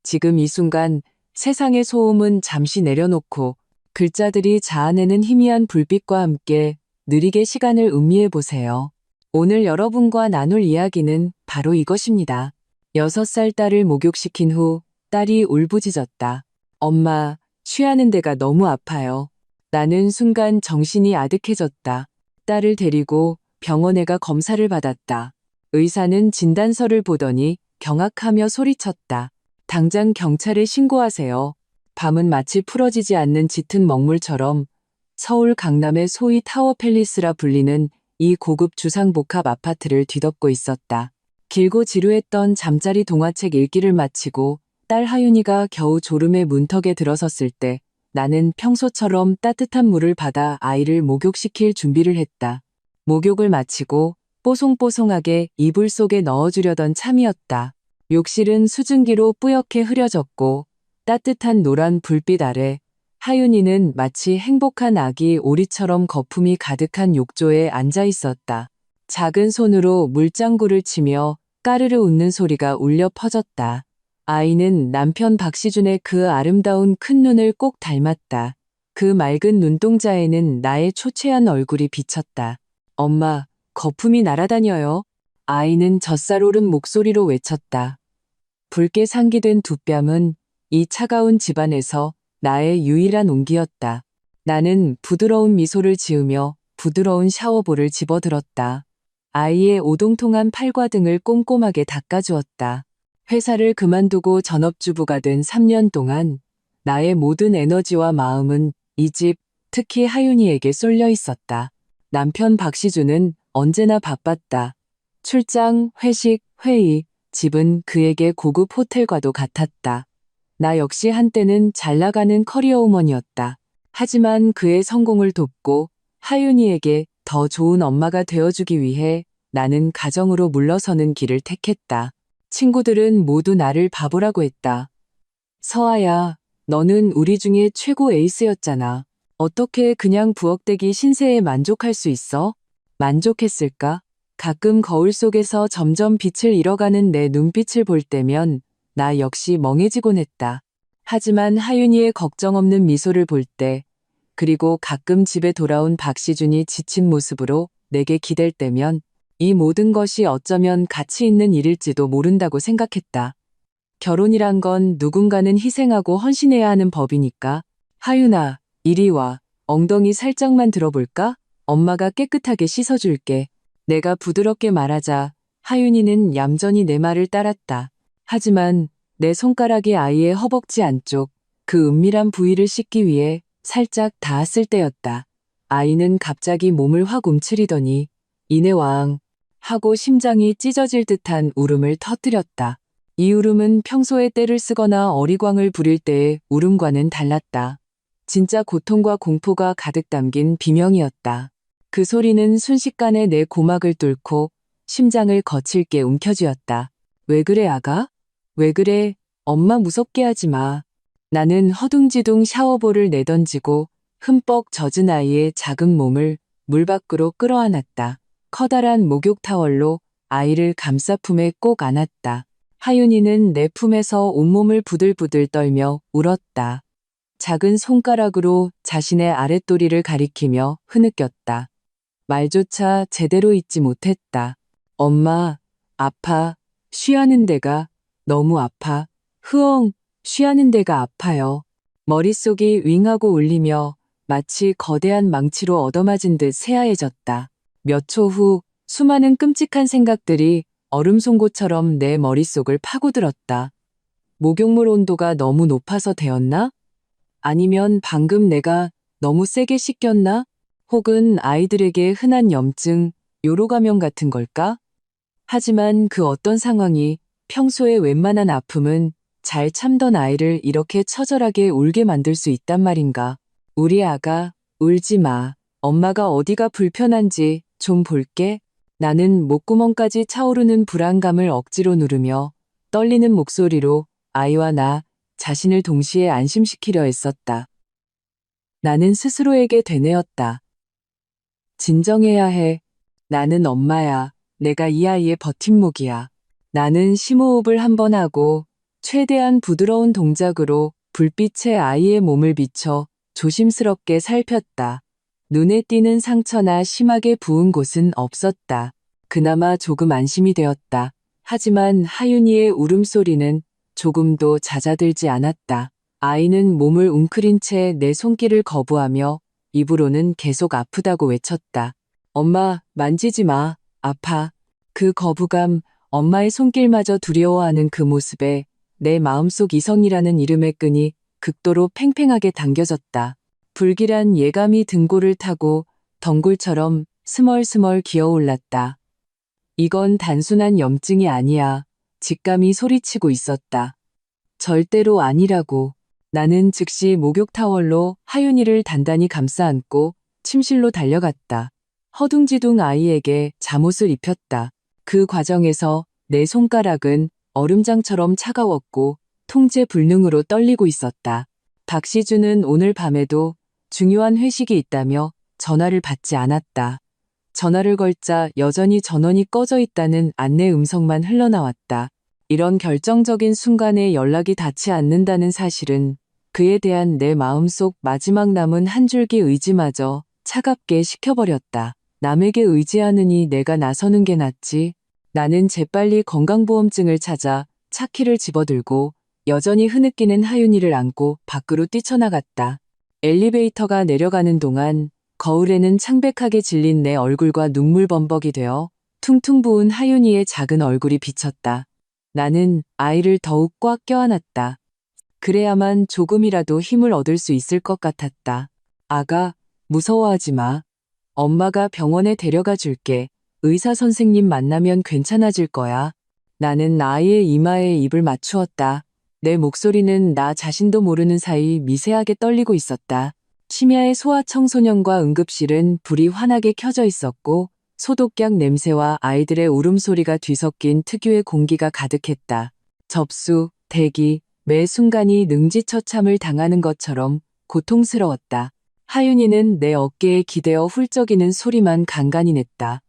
지금 이 순간 세상의 소음은 잠시 내려놓고 글자들이 자아내는 희미한 불빛과 함께 느리게 시간을 음미해 보세요. 오늘 여러분과 나눌 이야기는 바로 이것입니다. 6살 딸을 목욕시킨 후 딸이 울부짖었다. 엄마, 쉬하는 데가 너무 아파요. 나는 순간 정신이 아득해졌다. 딸을 데리고 병원에 가 검사를 받았다. 의사는 진단서를 보더니 경악하며 소리쳤다. 당장 경찰에 신고하세요. 밤은 마치 풀어지지 않는 짙은 먹물처럼 서울 강남의 소위 타워 팰리스라 불리는 이 고급 주상복합 아파트를 뒤덮고 있었다. 길고 지루했던 잠자리 동화책 읽기를 마치고 딸 하윤이가 겨우 졸음의 문턱에 들어섰을 때 나는 평소처럼 따뜻한 물을 받아 아이를 목욕시킬 준비를 했다. 목욕을 마치고 뽀송뽀송하게 이불 속에 넣어주려던 참이었다. 욕실은 수증기로 뿌옇게 흐려졌고 따뜻한 노란 불빛 아래 하윤이는 마치 행복한 아기 오리처럼 거품이 가득한 욕조에 앉아 있었다. 작은 손으로 물장구를 치며 까르르 웃는 소리가 울려 퍼졌다. 아이는 남편 박시준의 그 아름다운 큰 눈을 꼭 닮았다. 그 맑은 눈동자에는 나의 초췌한 얼굴이 비쳤다. 엄마, 거품이 날아다녀요. 아이는 젖살오른 목소리로 외쳤다. 붉게 상기된 두 뺨은 이 차가운 집안에서 나의 유일한 온기였다. 나는 부드러운 미소를 지으며 부드러운 샤워볼을 집어들었다. 아이의 오동통한 팔과 등을 꼼꼼하게 닦아주었다. 회사를 그만두고 전업주부가 된 3년 동안 나의 모든 에너지와 마음은 이 집, 특히 하윤이에게 쏠려 있었다. 남편 박시준은 언제나 바빴다. 출장, 회식, 회의, 집은 그에게 고급 호텔과도 같았다. 나 역시 한때는 잘 나가는 커리어우먼이었다. 하지만 그의 성공을 돕고 하윤이에게 더 좋은 엄마가 되어주기 위해 나는 가정으로 물러서는 길을 택했다. 친구들은 모두 나를 바보라고 했다. 서아야, 너는 우리 중에 최고 에이스였잖아. 어떻게 그냥 부엌대기 신세에 만족할 수 있어? 만족했을까? 가끔 거울 속에서 점점 빛을 잃어가는 내 눈빛을 볼 때면 나 역시 멍해지곤 했다. 하지만 하윤이의 걱정 없는 미소를 볼 때, 그리고 가끔 집에 돌아온 박시준이 지친 모습으로 내게 기댈 때면 이 모든 것이 어쩌면 가치 있는 일일지도 모른다고 생각했다. 결혼이란 건 누군가는 희생하고 헌신해야 하는 법이니까. 하윤아, 이리 와. 엉덩이 살짝만 들어볼까? 엄마가 깨끗하게 씻어줄게. 내가 부드럽게 말하자 하윤이는 얌전히 내 말을 따랐다. 하지만 내 손가락이 아이의 허벅지 안쪽 그 은밀한 부위를 씻기 위해 살짝 닿았을 때였다. 아이는 갑자기 몸을 확 움츠리더니 이내 와앙 하고 심장이 찢어질 듯한 울음을 터뜨렸다. 이 울음은 평소에 떼를 쓰거나 어리광을 부릴 때의 울음과는 달랐다. 진짜 고통과 공포가 가득 담긴 비명이었다. 그 소리는 순식간에 내 고막을 뚫고 심장을 거칠게 움켜쥐었다. 왜 그래 아가? 왜 그래? 엄마 무섭게 하지 마. 나는 허둥지둥 샤워볼을 내던지고 흠뻑 젖은 아이의 작은 몸을 물 밖으로 끌어안았다. 커다란 목욕 타월로 아이를 감싸 품에 꼭 안았다. 하윤이는 내 품에서 온몸을 부들부들 떨며 울었다. 작은 손가락으로 자신의 아랫도리를 가리키며 흐느꼈다. 말조차 제대로 잊지 못했다. 엄마, 아파. 쉬하는 데가 너무 아파. 흐엉, 쉬하는 데가 아파요. 머릿속이 윙하고 울리며 마치 거대한 망치로 얻어맞은 듯 새하얘졌다. 몇 초 후 수많은 끔찍한 생각들이 얼음송곳처럼 내 머릿속을 파고들었다. 목욕물 온도가 너무 높아서 되었나? 아니면 방금 내가 너무 세게 씻겼나? 혹은 아이들에게 흔한 염증, 요로감염 같은 걸까? 하지만 그 어떤 상황이 평소에 웬만한 아픔은 잘 참던 아이를 이렇게 처절하게 울게 만들 수 있단 말인가. 우리 아가, 울지 마. 엄마가 어디가 불편한지 좀 볼게. 나는 목구멍까지 차오르는 불안감을 억지로 누르며 떨리는 목소리로 아이와 나 자신을 동시에 안심시키려 했었다. 나는 스스로에게 되뇌었다. 진정해야 해. 나는 엄마야. 내가 이 아이의 버팀목이야. 나는 심호흡을 한 번 하고 최대한 부드러운 동작으로 불빛에 아이의 몸을 비춰 조심스럽게 살폈다. 눈에 띄는 상처나 심하게 부은 곳은 없었다. 그나마 조금 안심이 되었다. 하지만 하윤이의 울음소리는 조금도 잦아들지 않았다. 아이는 몸을 웅크린 채 내 손길을 거부하며 입으로는 계속 아프다고 외쳤다. 엄마, 만지지 마. 아파. 그 거부감, 엄마의 손길마저 두려워하는 그 모습에 내 마음속 이성이라는 이름의 끈이 극도로 팽팽하게 당겨졌다. 불길한 예감이 등골을 타고 덩굴처럼 스멀스멀 기어올랐다. 이건 단순한 염증이 아니야. 직감이 소리치고 있었다. 절대로 아니라고. 나는 즉시 목욕타월로 하윤이를 단단히 감싸 안고 침실로 달려갔다. 허둥지둥 아이에게 잠옷을 입혔다. 그 과정에서 내 손가락은 얼음장처럼 차가웠고 통제 불능으로 떨리고 있었다. 박시준은 오늘 밤에도 중요한 회식이 있다며 전화를 받지 않았다. 전화를 걸자 여전히 전원이 꺼져 있다는 안내 음성만 흘러나왔다. 이런 결정적인 순간에 연락이 닿지 않는다는 사실은 그에 대한 내 마음속 마지막 남은 한 줄기 의지마저 차갑게 식혀버렸다. 남에게 의지하느니 내가 나서는 게 낫지. 나는 재빨리 건강보험증을 찾아 차키를 집어들고 여전히 흐느끼는 하윤이를 안고 밖으로 뛰쳐나갔다. 엘리베이터가 내려가는 동안 거울에는 창백하게 질린 내 얼굴과 눈물 범벅이 되어 퉁퉁 부은 하윤이의 작은 얼굴이 비쳤다. 나는 아이를 더욱 꽉 껴안았다. 그래야만 조금이라도 힘을 얻을 수 있을 것 같았다. 아가, 무서워하지 마. 엄마가 병원에 데려가 줄게. 의사 선생님 만나면 괜찮아질 거야. 나는 아이의 이마에 입을 맞추었다. 내 목소리는 나 자신도 모르는 사이 미세하게 떨리고 있었다. 심야의 소아청소년과 응급실은 불이 환하게 켜져 있었고 소독약 냄새와 아이들의 울음소리가 뒤섞인 특유의 공기가 가득했다. 접수, 대기, 매 순간이 능지처참을 당하는 것처럼 고통스러웠다. 하윤이는 내 어깨에 기대어 훌쩍이는 소리만 간간히 냈다.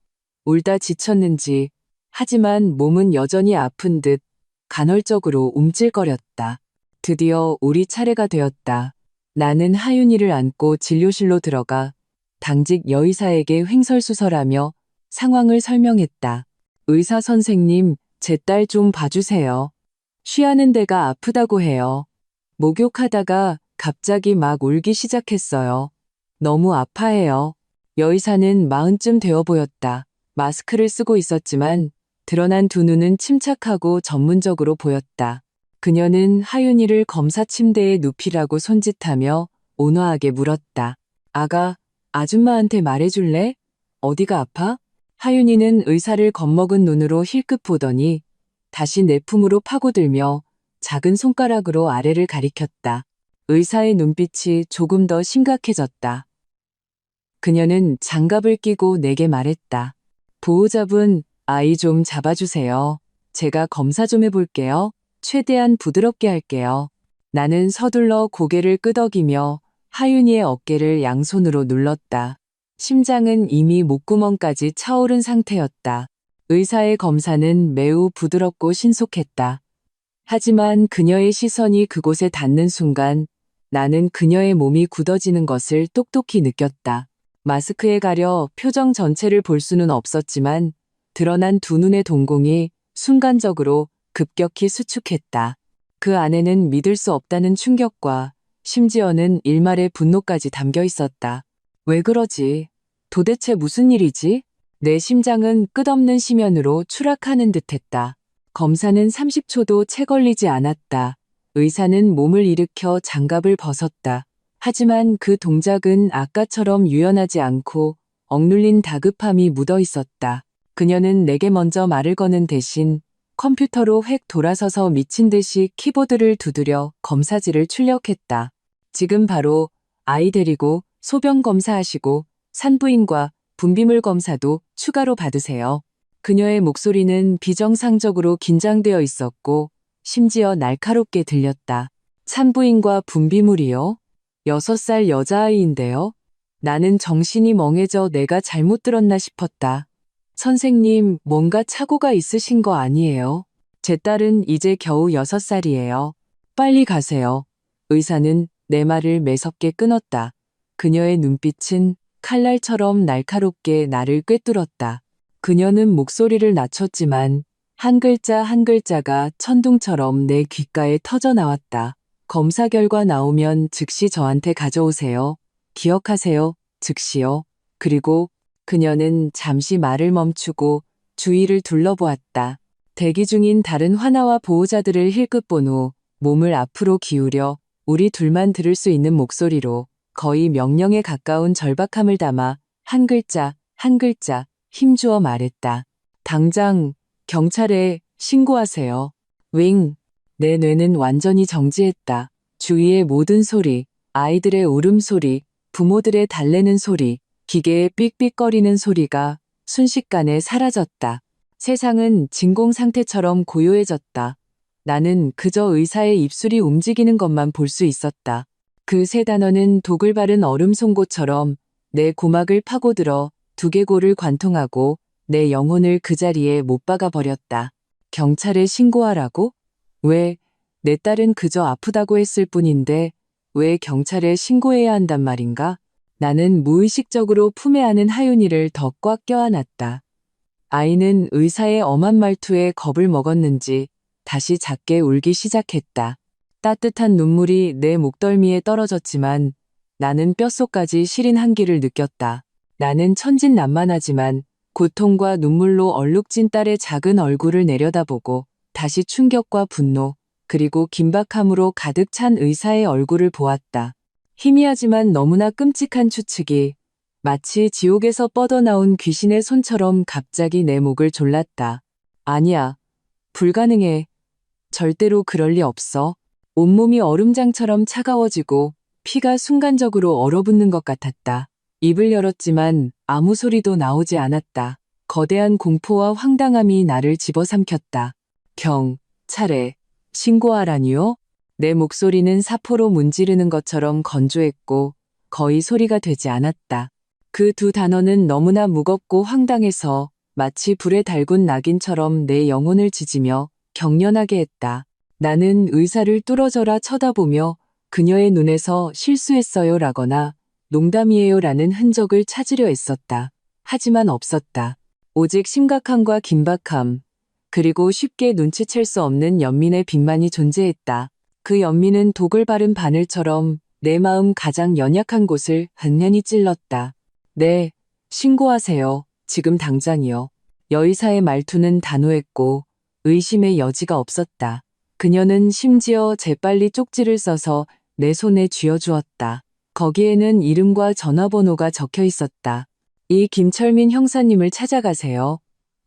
울다 지쳤는지, 하지만 몸은 여전히 아픈 듯 간헐적으로 움찔거렸다. 드디어 우리 차례가 되었다. 나는 하윤이를 안고 진료실로 들어가 당직 여의사에게 횡설수설하며 상황을 설명했다. 의사 선생님, 제 딸 좀 봐주세요. 쉬하는 데가 아프다고 해요. 목욕하다가 갑자기 막 울기 시작했어요. 너무 아파해요. 여의사는 40쯤 되어 보였다. 마스크를 쓰고 있었지만 드러난 두 눈은 침착하고 전문적으로 보였다. 그녀는 하윤이를 검사 침대에 눕히라고 손짓하며 온화하게 물었다. 아가, 아줌마한테 말해줄래? 어디가 아파? 하윤이는 의사를 겁먹은 눈으로 힐끗 보더니 다시 내 품으로 파고들며 작은 손가락으로 아래를 가리켰다. 의사의 눈빛이 조금 더 심각해졌다. 그녀는 장갑을 끼고 내게 말했다. 보호자분, 아이 좀 잡아주세요. 제가 검사 좀 해볼게요. 최대한 부드럽게 할게요. 나는 서둘러 고개를 끄덕이며 하윤이의 어깨를 양손으로 눌렀다. 심장은 이미 목구멍까지 차오른 상태였다. 의사의 검사는 매우 부드럽고 신속했다. 하지만 그녀의 시선이 그곳에 닿는 순간 나는 그녀의 몸이 굳어지는 것을 똑똑히 느꼈다. 마스크에 가려 표정 전체를 볼 수는 없었지만 드러난 두 눈의 동공이 순간적으로 급격히 수축했다. 그 안에는 믿을 수 없다는 충격과 심지어는 일말의 분노까지 담겨 있었다. 왜 그러지? 도대체 무슨 일이지? 내 심장은 끝없는 심연으로 추락하는 듯했다. 검사는 30초도 채 걸리지 않았다. 의사는 몸을 일으켜 장갑을 벗었다. 하지만 그 동작은 아까처럼 유연하지 않고 억눌린 다급함이 묻어 있었다. 그녀는 내게 먼저 말을 거는 대신 컴퓨터로 획 돌아서서 미친 듯이 키보드를 두드려 검사지를 출력했다. 지금 바로 아이 데리고 소변 검사하시고 산부인과 분비물 검사도 추가로 받으세요. 그녀의 목소리는 비정상적으로 긴장되어 있었고 심지어 날카롭게 들렸다. 산부인과 분비물이요? 6살 여자아이인데요. 나는 정신이 멍해져 내가 잘못 들었나 싶었다. 선생님, 뭔가 착오가 있으신 거 아니에요? 제 딸은 이제 겨우 6살이에요. 빨리 가세요. 의사는 내 말을 매섭게 끊었다. 그녀의 눈빛은 칼날처럼 날카롭게 나를 꿰뚫었다. 그녀는 목소리를 낮췄지만 한 글자 한 글자가 천둥처럼 내 귓가에 터져 나왔다. 검사 결과 나오면 즉시 저한테 가져오세요. 기억하세요. 즉시요. 그리고 그녀는 잠시 말을 멈추고 주위를 둘러보았다. 대기 중인 다른 환아와 보호자들을 힐끗 본 후 몸을 앞으로 기울여 우리 둘만 들을 수 있는 목소리로 거의 명령에 가까운 절박함을 담아 한 글자 한 글자 힘주어 말했다. 당장 경찰에 신고하세요. 윙. 내 뇌는 완전히 정지했다. 주위의 모든 소리, 아이들의 울음소리, 부모들의 달래는 소리, 기계의 삑삑거리는 소리가 순식간에 사라졌다. 세상은 진공 상태처럼 고요해졌다. 나는 그저 의사의 입술이 움직이는 것만 볼 수 있었다. 그 세 단어는 독을 바른 얼음 송곳처럼 내 고막을 파고들어 두개골을 관통하고 내 영혼을 그 자리에 못 박아 버렸다. 경찰에 신고하라고? 왜? 내 딸은 그저 아프다고 했을 뿐인데 왜 경찰에 신고해야 한단 말인가? 나는 무의식적으로 품에 안은 하윤이를 더 꽉 껴안았다. 아이는 의사의 엄한 말투에 겁을 먹었는지 다시 작게 울기 시작했다. 따뜻한 눈물이 내 목덜미에 떨어졌지만 나는 뼛속까지 시린 한기를 느꼈다. 나는 천진난만하지만 고통과 눈물로 얼룩진 딸의 작은 얼굴을 내려다보고 다시 충격과 분노, 그리고 긴박함으로 가득 찬 의사의 얼굴을 보았다. 희미하지만 너무나 끔찍한 추측이 마치 지옥에서 뻗어나온 귀신의 손처럼 갑자기 내 목을 졸랐다. 아니야. 불가능해. 절대로 그럴 리 없어. 온몸이 얼음장처럼 차가워지고 피가 순간적으로 얼어붙는 것 같았다. 입을 열었지만 아무 소리도 나오지 않았다. 거대한 공포와 황당함이 나를 집어삼켰다. 차례. 신고하라니요? 내 목소리는 사포로 문지르는 것처럼 건조했고 거의 소리가 되지 않았다. 그 두 단어는 너무나 무겁고 황당해서 마치 불에 달군 낙인처럼 내 영혼을 지지며 경련하게 했다. 나는 의사를 뚫어져라 쳐다보며 그녀의 눈에서 실수했어요 라거나 농담이에요 라는 흔적을 찾으려 애썼다. 하지만 없었다. 오직 심각함과 긴박함, 그리고 쉽게 눈치챌 수 없는 연민의 빛만이 존재했다. 그 연민은 독을 바른 바늘처럼 내 마음 가장 연약한 곳을 흔연히 찔렀다. 네, 신고하세요. 지금 당장이요. 여의사의 말투는 단호했고 의심의 여지가 없었다. 그녀는 심지어 재빨리 쪽지를 써서 내 손에 쥐어주었다. 거기에는 이름과 전화번호가 적혀 있었다. 이 김철민 형사님을 찾아가세요.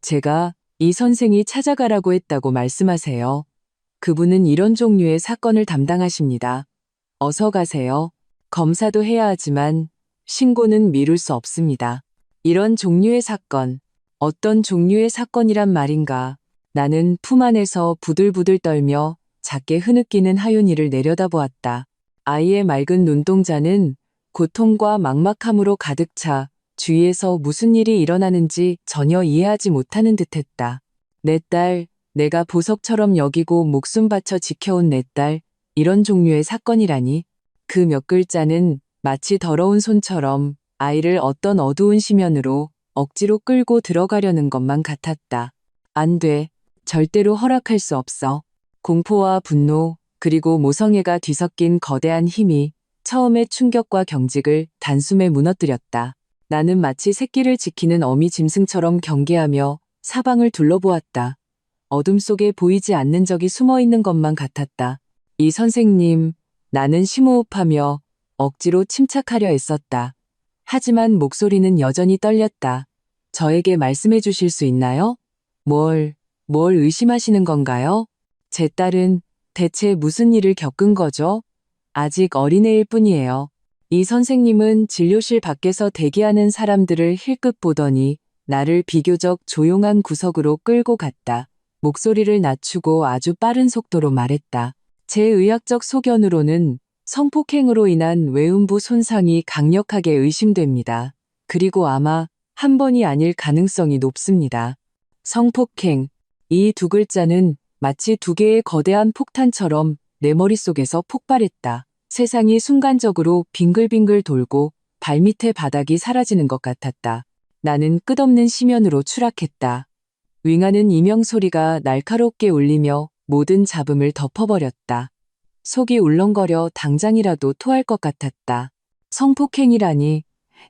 제가 이 선생이 찾아가라고 했다고 말씀하세요. 그분은 이런 종류의 사건을 담당하십니다. 어서 가세요. 검사도 해야 하지만 신고는 미룰 수 없습니다. 이런 종류의 사건, 어떤 종류의 사건이란 말인가. 나는 품 안에서 부들부들 떨며 작게 흐느끼는 하윤이를 내려다보았다. 아이의 맑은 눈동자는 고통과 막막함으로 가득 차 주위에서 무슨 일이 일어나는지 전혀 이해하지 못하는 듯했다. 내 딸, 내가 보석처럼 여기고 목숨 바쳐 지켜온 내 딸, 이런 종류의 사건이라니. 그 몇 글자는 마치 더러운 손처럼 아이를 어떤 어두운 심연으로 억지로 끌고 들어가려는 것만 같았다. 안 돼. 절대로 허락할 수 없어. 공포와 분노, 그리고 모성애가 뒤섞인 거대한 힘이 처음의 충격과 경직을 단숨에 무너뜨렸다. 나는 마치 새끼를 지키는 어미 짐승처럼 경계하며 사방을 둘러보았다. 어둠 속에 보이지 않는 적이 숨어 있는 것만 같았다. 이 선생님, 나는 심호흡하며 억지로 침착하려 애썼다. 하지만 목소리는 여전히 떨렸다. 저에게 말씀해 주실 수 있나요? 뭘 의심하시는 건가요? 제 딸은 대체 무슨 일을 겪은 거죠? 아직 어린애일 뿐이에요. 이 선생님은 진료실 밖에서 대기하는 사람들을 힐끗 보더니 나를 비교적 조용한 구석으로 끌고 갔다. 목소리를 낮추고 아주 빠른 속도로 말했다. 제 의학적 소견으로는 성폭행으로 인한 외음부 손상이 강력하게 의심됩니다. 그리고 아마 한 번이 아닐 가능성이 높습니다. 성폭행. 이 두 글자는 마치 두 개의 거대한 폭탄처럼 내 머릿속에서 폭발했다. 세상이 순간적으로 빙글빙글 돌고 발밑의 바닥이 사라지는 것 같았다. 나는 끝없는 심연으로 추락했다. 윙하는 이명 소리가 날카롭게 울리며 모든 잡음을 덮어버렸다. 속이 울렁거려 당장이라도 토할 것 같았다. 성폭행이라니.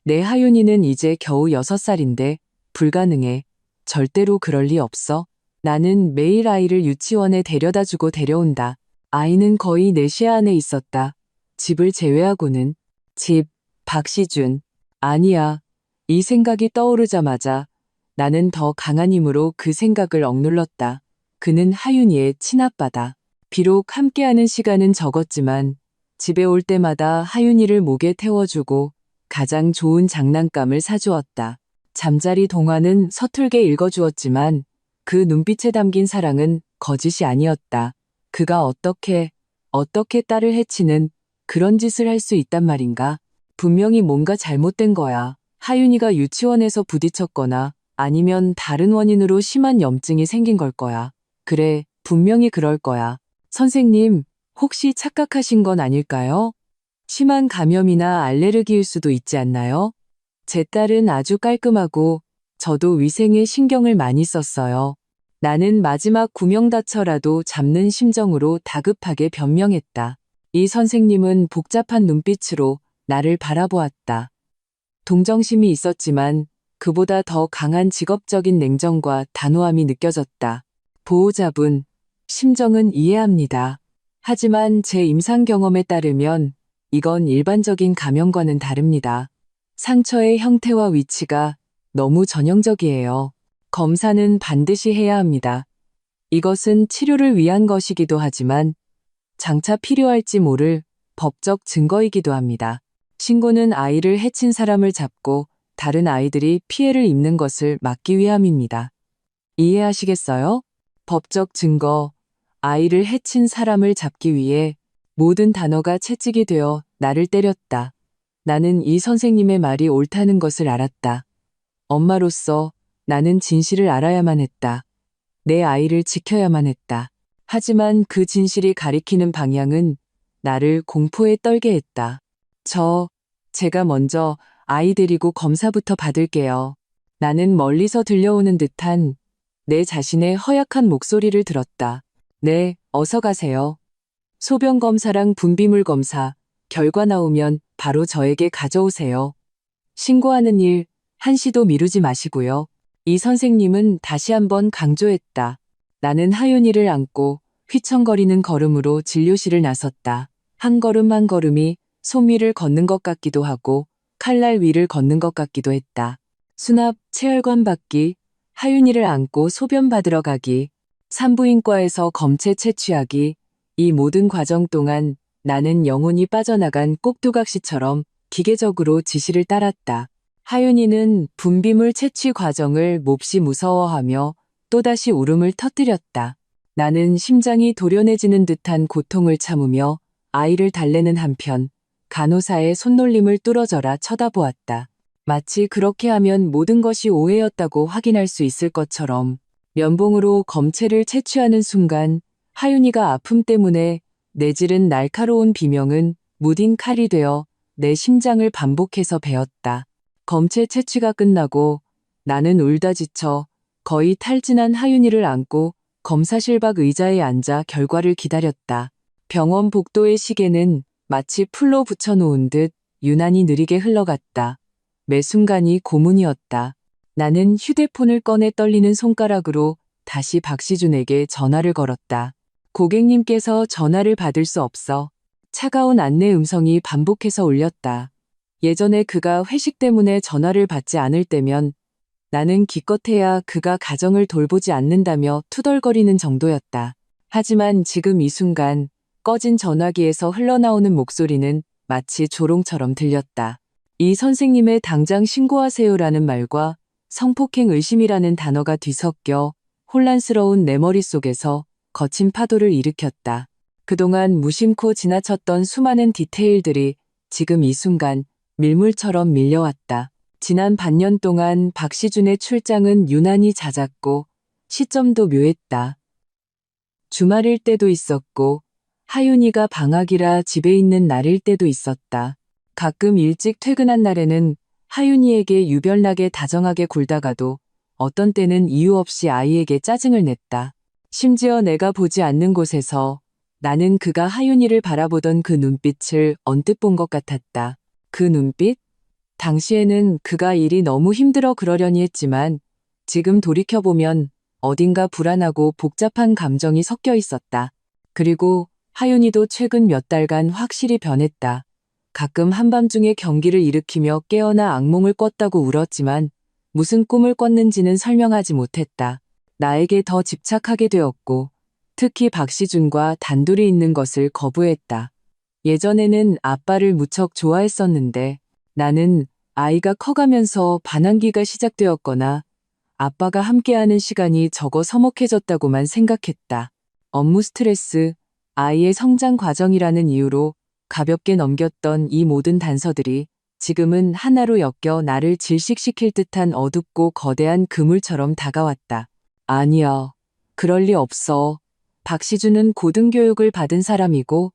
내 하윤이는 이제 겨우 6살인데 불가능해. 절대로 그럴 리 없어. 나는 매일 아이를 유치원에 데려다주고 데려온다. 아이는 거의 내 시야 안에 있었다. 집을 제외하고는. 집, 박시준. 아니야. 이 생각이 떠오르자마자 나는 더 강한 힘으로 그 생각을 억눌렀다. 그는 하윤이의 친아빠다. 비록 함께하는 시간은 적었지만 집에 올 때마다 하윤이를 목에 태워주고 가장 좋은 장난감을 사주었다. 잠자리 동화는 서툴게 읽어주었지만 그 눈빛에 담긴 사랑은 거짓이 아니었다. 그가 어떻게 딸을 해치는 그런 짓을 할 수 있단 말인가? 분명히 뭔가 잘못된 거야. 하윤이가 유치원에서 부딪혔거나 아니면 다른 원인으로 심한 염증이 생긴 걸 거야. 그래, 분명히 그럴 거야. 선생님, 혹시 착각하신 건 아닐까요? 심한 감염이나 알레르기일 수도 있지 않나요? 제 딸은 아주 깔끔하고 저도 위생에 신경을 많이 썼어요. 나는 마지막 구명다쳐라도 잡는 심정으로 다급하게 변명했다. 이 선생님은 복잡한 눈빛으로 나를 바라보았다. 동정심이 있었지만 그보다 더 강한 직업적인 냉정과 단호함이 느껴졌다. 보호자분, 심정은 이해합니다. 하지만 제 임상 경험에 따르면 이건 일반적인 감염과는 다릅니다. 상처의 형태와 위치가 너무 전형적이에요. 검사는 반드시 해야 합니다. 이것은 치료를 위한 것이기도 하지만 장차 필요할지 모를 법적 증거이기도 합니다. 신고는 아이를 해친 사람을 잡고 다른 아이들이 피해를 입는 것을 막기 위함입니다. 이해하시겠어요? 법적 증거, 아이를 해친 사람을 잡기 위해 모든 단어가 채찍이 되어 나를 때렸다. 나는 이 선생님의 말이 옳다는 것을 알았다. 엄마로서 나는 진실을 알아야만 했다. 내 아이를 지켜야만 했다. 하지만 그 진실이 가리키는 방향은 나를 공포에 떨게 했다. 제가 먼저 아이 데리고 검사부터 받을게요. 나는 멀리서 들려오는 듯한 내 자신의 허약한 목소리를 들었다. 네, 어서 가세요. 소변 검사랑 분비물 검사, 결과 나오면 바로 저에게 가져오세요. 신고하는 일 한시도 미루지 마시고요. 이 선생님은 다시 한번 강조했다. 나는 하윤이를 안고 휘청거리는 걸음으로 진료실을 나섰다. 한 걸음 한 걸음이 솜위를 걷는 것 같기도 하고 칼날 위를 걷는 것 같기도 했다. 수납, 체혈관 받기, 하윤이를 안고 소변 받으러 가기, 산부인과에서 검체 채취하기, 이 모든 과정 동안 나는 영혼이 빠져나간 꼭두각시처럼 기계적으로 지시를 따랐다. 하윤이는 분비물 채취 과정을 몹시 무서워하며 또다시 울음을 터뜨렸다. 나는 심장이 도련해지는 듯한 고통을 참으며 아이를 달래는 한편 간호사의 손놀림을 뚫어져라 쳐다보았다. 마치 그렇게 하면 모든 것이 오해였다고 확인할 수 있을 것처럼 면봉으로 검체를 채취하는 순간 하윤이가 아픔 때문에 내지른 날카로운 비명은 무딘 칼이 되어 내 심장을 반복해서 베었다. 검체 채취가 끝나고 나는 울다 지쳐 거의 탈진한 하윤이를 안고 검사실 밖 의자에 앉아 결과를 기다렸다. 병원 복도의 시계는 마치 풀로 붙여놓은 듯 유난히 느리게 흘러갔다. 매 순간이 고문이었다. 나는 휴대폰을 꺼내 떨리는 손가락으로 다시 박시준에게 전화를 걸었다. 고객님께서 전화를 받을 수 없어. 차가운 안내 음성이 반복해서 울렸다. 예전에 그가 회식 때문에 전화를 받지 않을 때면 나는 기껏해야 그가 가정을 돌보지 않는다며 투덜거리는 정도였다. 하지만 지금 이 순간 꺼진 전화기에서 흘러나오는 목소리는 마치 조롱처럼 들렸다. 이 선생님의 당장 신고하세요라는 말과 성폭행 의심이라는 단어가 뒤섞여 혼란스러운 내 머릿속에서 거친 파도를 일으켰다. 그동안 무심코 지나쳤던 수많은 디테일들이 지금 이 순간 밀물처럼 밀려왔다. 지난 반년 동안 박시준의 출장은 유난히 잦았고 시점도 묘했다. 주말일 때도 있었고 하윤이가 방학이라 집에 있는 날일 때도 있었다. 가끔 일찍 퇴근한 날에는 하윤이에게 유별나게 다정하게 굴다가도 어떤 때는 이유 없이 아이에게 짜증을 냈다. 심지어 내가 보지 않는 곳에서 나는 그가 하윤이를 바라보던 그 눈빛을 언뜻 본 것 같았다. 그 눈빛? 당시에는 그가 일이 너무 힘들어 그러려니 했지만 지금 돌이켜보면 어딘가 불안하고 복잡한 감정이 섞여 있었다. 그리고 하윤이도 최근 몇 달간 확실히 변했다. 가끔 한밤중에 경기를 일으키며 깨어나 악몽을 꿨다고 울었지만 무슨 꿈을 꿨는지는 설명하지 못했다. 나에게 더 집착하게 되었고 특히 박시준과 단둘이 있는 것을 거부했다. 예전에는 아빠를 무척 좋아했었는데 나는 아이가 커가면서 반항기가 시작되었거나 아빠가 함께하는 시간이 적어 서먹해졌다고만 생각했다. 업무 스트레스, 아이의 성장 과정이라는 이유로 가볍게 넘겼던 이 모든 단서들이 지금은 하나로 엮여 나를 질식시킬 듯한 어둡고 거대한 그물처럼 다가왔다. 아니야. 그럴 리 없어. 박시준은 고등교육을 받은 사람이고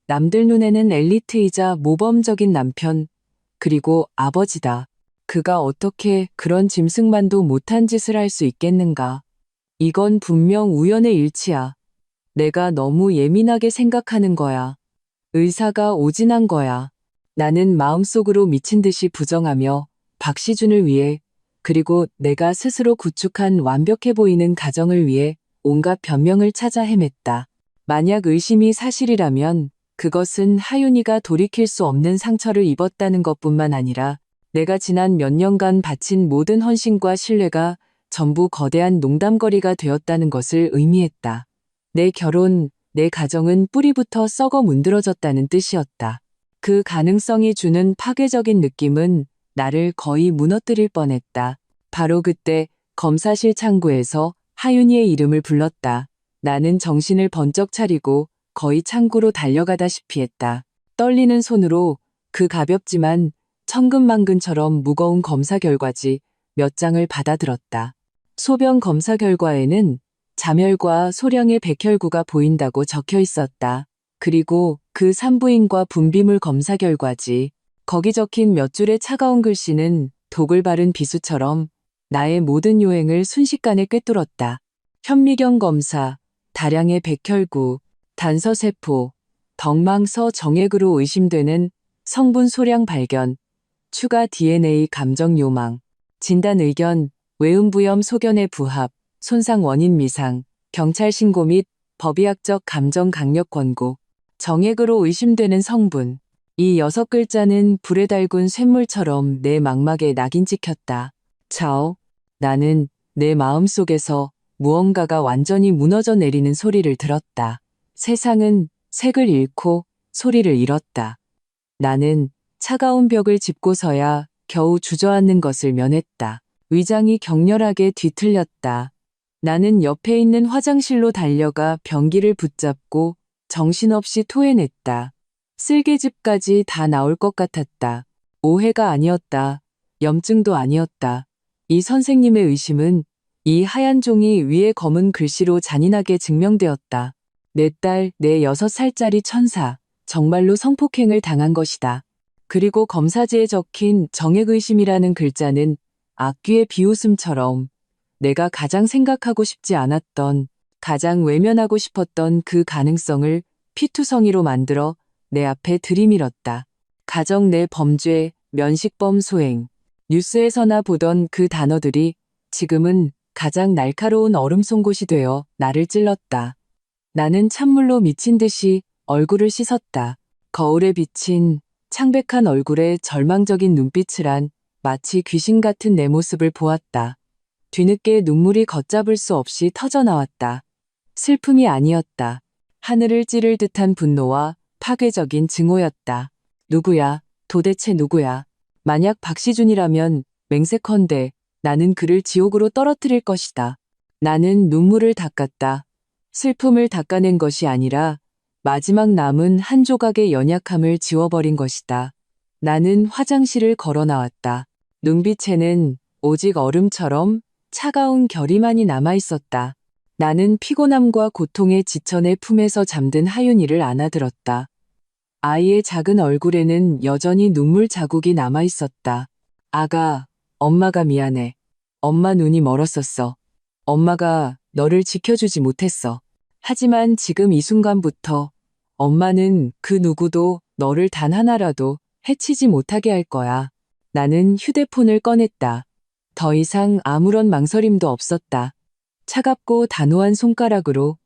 남들 눈에는 엘리트이자 모범적인 남편, 그리고 아버지다. 그가 어떻게 그런 짐승만도 못한 짓을 할 수 있겠는가. 이건 분명 우연의 일치야. 내가 너무 예민하게 생각하는 거야. 의사가 오진한 거야. 나는 마음속으로 미친 듯이 부정하며 박시준을 위해 그리고 내가 스스로 구축한 완벽해 보이는 가정을 위해 온갖 변명을 찾아 헤맸다. 만약 의심이 사실이라면 그것은 하윤이가 돌이킬 수 없는 상처를 입었다는 것뿐만 아니라 내가 지난 몇 년간 바친 모든 헌신과 신뢰가 전부 거대한 농담거리가 되었다는 것을 의미했다. 내 결혼, 내 가정은 뿌리부터 썩어 문드러졌다는 뜻이었다. 그 가능성이 주는 파괴적인 느낌은 나를 거의 무너뜨릴 뻔했다. 바로 그때 검사실 창구에서 하윤이의 이름을 불렀다. 나는 정신을 번쩍 차리고 거의 창구로 달려가다시피 했다. 떨리는 손으로 그 가볍지만 천근만근처럼 무거운 검사 결과지 몇 장을 받아들었다. 소변 검사 결과에는 잠혈과 소량의 백혈구가 보인다고 적혀 있었다. 그리고 그 산부인과 분비물 검사 결과지. 거기 적힌 몇 줄의 차가운 글씨는 독을 바른 비수처럼 나의 모든 요행을 순식간에 꿰뚫었다. 현미경 검사, 다량의 백혈구, 단서세포, 덕망서 정액으로 의심되는 성분 소량 발견, 추가 DNA 감정 요망, 진단 의견, 외음부염 소견의 부합, 손상 원인 미상, 경찰 신고 및 법의학적 감정 강력 권고, 정액으로 의심되는 성분. 이 6글자는 불에 달군 쇳물처럼 내 망막에 낙인 찍혔다. 차오. 나는 내 마음속에서 무언가가 완전히 무너져 내리는 소리를 들었다. 세상은 색을 잃고 소리를 잃었다. 나는 차가운 벽을 짚고서야 겨우 주저앉는 것을 면했다. 위장이 격렬하게 뒤틀렸다. 나는 옆에 있는 화장실로 달려가 변기를 붙잡고 정신없이 토해냈다. 쓸개즙까지 다 나올 것 같았다. 오해가 아니었다. 염증도 아니었다. 이 선생님의 의심은 이 하얀 종이 위에 검은 글씨로 잔인하게 증명되었다. 내 딸, 내 6살짜리 천사, 정말로 성폭행을 당한 것이다. 그리고 검사지에 적힌 정액의심이라는 글자는 악귀의 비웃음처럼 내가 가장 생각하고 싶지 않았던, 가장 외면하고 싶었던 그 가능성을 피투성이로 만들어 내 앞에 들이밀었다. 가정 내 범죄, 면식범 소행. 뉴스에서나 보던 그 단어들이 지금은 가장 날카로운 얼음송곳이 되어 나를 찔렀다. 나는 찬물로 미친 듯이 얼굴을 씻었다. 거울에 비친 창백한 얼굴에 절망적인 눈빛을 한 마치 귀신 같은 내 모습을 보았다. 뒤늦게 눈물이 걷잡을 수 없이 터져나왔다. 슬픔이 아니었다. 하늘을 찌를 듯한 분노와 파괴적인 증오였다. 누구야? 도대체 누구야? 만약 박시준이라면 맹세컨대 나는 그를 지옥으로 떨어뜨릴 것이다. 나는 눈물을 닦았다. 슬픔을 닦아낸 것이 아니라 마지막 남은 한 조각의 연약함을 지워버린 것이다. 나는 화장실을 걸어 나왔다. 눈빛에는 오직 얼음처럼 차가운 결의만이 남아있었다. 나는 피곤함과 고통에 지쳐 내 품에서 잠든 하윤이를 안아들었다. 아이의 작은 얼굴에는 여전히 눈물 자국이 남아 있었다. 아가, 엄마가 미안해. 엄마 눈이 멀었었어. 엄마가 너를 지켜주지 못했어. 하지만 지금 이 순간부터 엄마는 그 누구도 너를 단 하나라도 해치지 못하게 할 거야. 나는 휴대폰을 꺼냈다. 더 이상 아무런 망설임도 없었다. 차갑고 단호한 손가락으로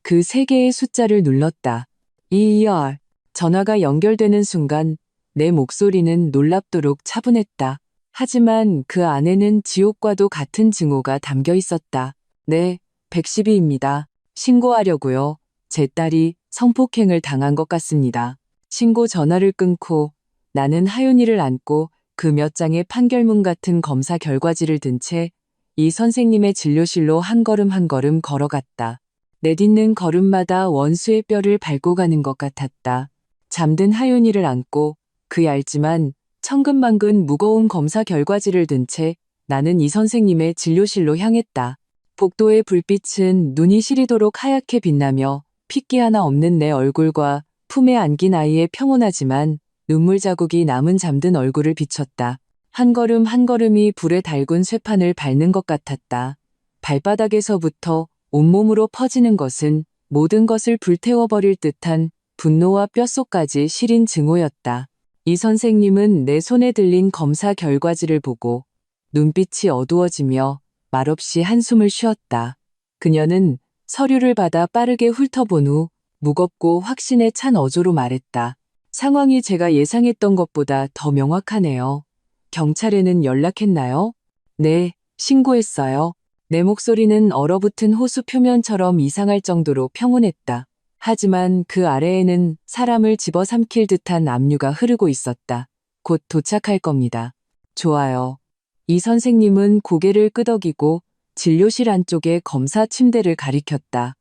그 세 개의 숫자를 눌렀다. 2열. 전화가 연결되는 순간 내 목소리는 놀랍도록 차분했다. 하지만 그 안에는 지옥과도 같은 증오가 담겨 있었다. 네, 112입니다. 신고하려고요. 제 딸이 성폭행을 당한 것 같습니다. 신고 전화를 끊고 나는 하윤이를 안고 그 몇 장의 판결문 같은 검사 결과지를 든 채 이 선생님의 진료실로 한 걸음 한 걸음 걸어갔다. 내딛는 걸음마다 원수의 뼈를 밟고 가는 것 같았다. 잠든 하윤이를 안고 그 얇지만 천근만근 무거운 검사 결과지를 든 채 나는 이 선생님의 진료실로 향했다. 복도의 불빛은 눈이 시리도록 하얗게 빛나며 핏기 하나 없는 내 얼굴과 품에 안긴 아이의 평온하지만 눈물 자국이 남은 잠든 얼굴을 비췄다. 한 걸음 한 걸음이 불에 달군 쇠판을 밟는 것 같았다. 발바닥에서부터 온몸으로 퍼지는 것은 모든 것을 불태워버릴 듯한 분노와 뼛속까지 시린 증오였다. 이 선생님은 내 손에 들린 검사 결과지를 보고 눈빛이 어두워지며 말없이 한숨을 쉬었다. 그녀는 서류를 받아 빠르게 훑어본 후 무겁고 확신에 찬 어조로 말했다. 상황이 제가 예상했던 것보다 더 명확하네요. 경찰에는 연락했나요? 네, 신고했어요. 내 목소리는 얼어붙은 호수 표면처럼 이상할 정도로 평온했다. 하지만 그 아래에는 사람을 집어삼킬 듯한 압류가 흐르고 있었다. 곧 도착할 겁니다. 좋아요. 이 선생님은 고개를 끄덕이고 진료실 안쪽에 검사 침대를 가리켰다.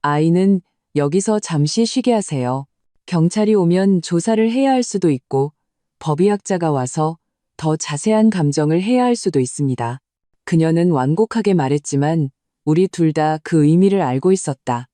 아이는 여기서 잠시 쉬게 하세요. 경찰이 오면 조사를 해야 할 수도 있고 법의학자가 와서 더 자세한 감정을 해야 할 수도 있습니다. 그녀는 완곡하게 말했지만 우리 둘 다 그 의미를 알고 있었다.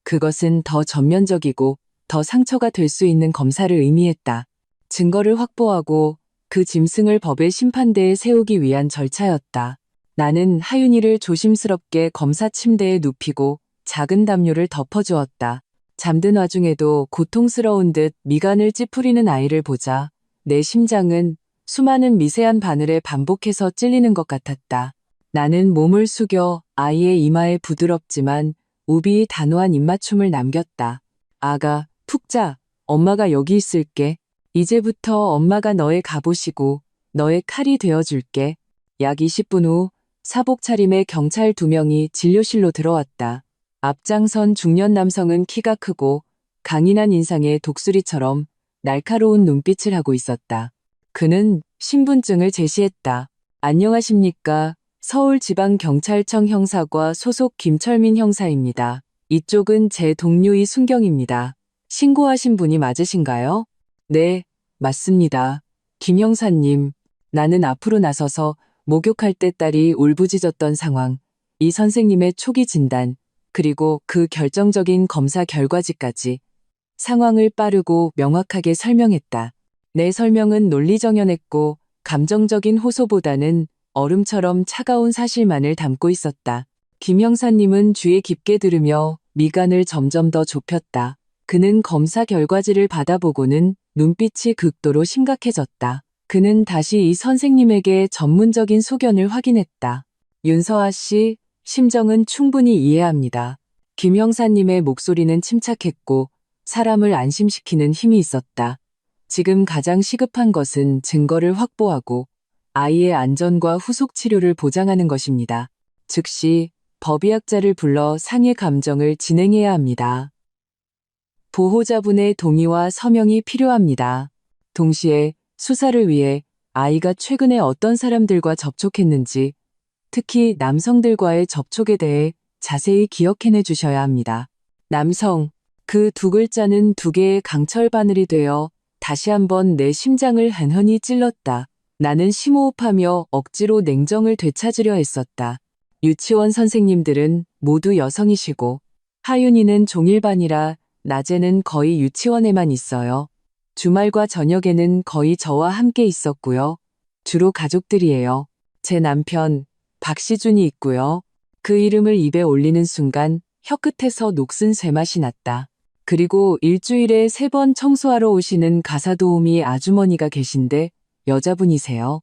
그것은 더 전면적이고 더 상처가 될 수 있는 검사를 의미했다. 증거를 확보하고 그 짐승을 법의 심판대에 세우기 위한 절차였다. 나는 하윤이를 조심스럽게 검사 침대에 눕히고 작은 담요를 덮어주었다. 잠든 와중에도 고통스러운 듯 미간을 찌푸리는 아이를 보자 내 심장은 수많은 미세한 바늘에 반복해서 찔리는 것 같았다. 나는 몸을 숙여 아이의 이마에 부드럽지만 우비히 단호한 입맞춤을 남겼다. 아가, 푹 자. 엄마가 여기 있을게. 이제부터 엄마가 너의 갑옷이고 너의 칼이 되어줄게. 약 20분 후 사복 차림의 경찰 2명이 진료실로 들어왔다. 앞장선 중년 남성은 키가 크고 강인한 인상의 독수리처럼 날카로운 눈빛을 하고 있었다. 그는 신분증을 제시했다. 안녕하십니까. 서울지방경찰청 형사과 소속 김철민 형사입니다. 이쪽은 제 동료 이순경입니다. 신고하신 분이 맞으신가요? 네, 맞습니다. 김 형사님, 나는 앞으로 나서서 목욕할 때 딸이 울부짖었던 상황, 이 선생님의 초기 진단, 그리고 그 결정적인 검사 결과지까지 상황을 빠르고 명확하게 설명했다. 내 설명은 논리정연했고 감정적인 호소보다는 얼음처럼 차가운 사실만을 담고 있었다. 김 형사님은 귀에 깊게 들으며 미간을 점점 더 좁혔다. 그는 검사 결과지를 받아보고는 눈빛이 극도로 심각해졌다. 그는 다시 이 선생님에게 전문적인 소견을 확인했다. 윤서아 씨, 심정은 충분히 이해합니다. 김 형사님의 목소리는 침착했고 사람을 안심시키는 힘이 있었다. 지금 가장 시급한 것은 증거를 확보하고 아이의 안전과 후속 치료를 보장하는 것입니다. 즉시 법의학자를 불러 상해 감정을 진행해야 합니다. 보호자분의 동의와 서명이 필요합니다. 동시에 수사를 위해 아이가 최근에 어떤 사람들과 접촉했는지, 특히 남성들과의 접촉에 대해 자세히 기억해내 주셔야 합니다. 남성, 그 2글자는 2개의 강철 바늘이 되어 다시 한번 내 심장을狠狠히 찔렀다. 나는 심호흡하며 억지로 냉정을 되찾으려 했었다. 유치원 선생님들은 모두 여성이시고 하윤이는 종일반이라 낮에는 거의 유치원에만 있어요. 주말과 저녁에는 거의 저와 함께 있었고요. 주로 가족들이에요. 제 남편 박시준이 있고요. 그 이름을 입에 올리는 순간 혀끝에서 녹슨 쇠맛이 났다. 그리고 일주일에 3번 청소하러 오시는 가사도우미 아주머니가 계신데 여자분이세요.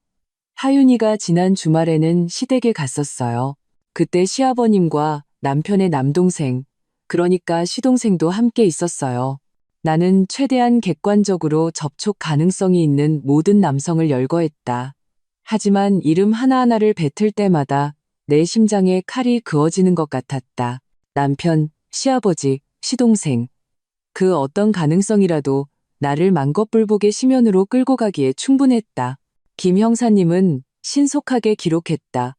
하윤이가 지난 주말에는 시댁에 갔었어요. 그때 시아버님과 남편의 남동생, 그러니까 시동생도 함께 있었어요. 나는 최대한 객관적으로 접촉 가능성이 있는 모든 남성을 열거했다. 하지만 이름 하나하나를 뱉을 때마다 내 심장에 칼이 그어지는 것 같았다. 남편, 시아버지, 시동생. 그 어떤 가능성이라도 나를 만겁불복의 심연으로 끌고 가기에 충분했다. 김 형사님은 신속하게 기록했다.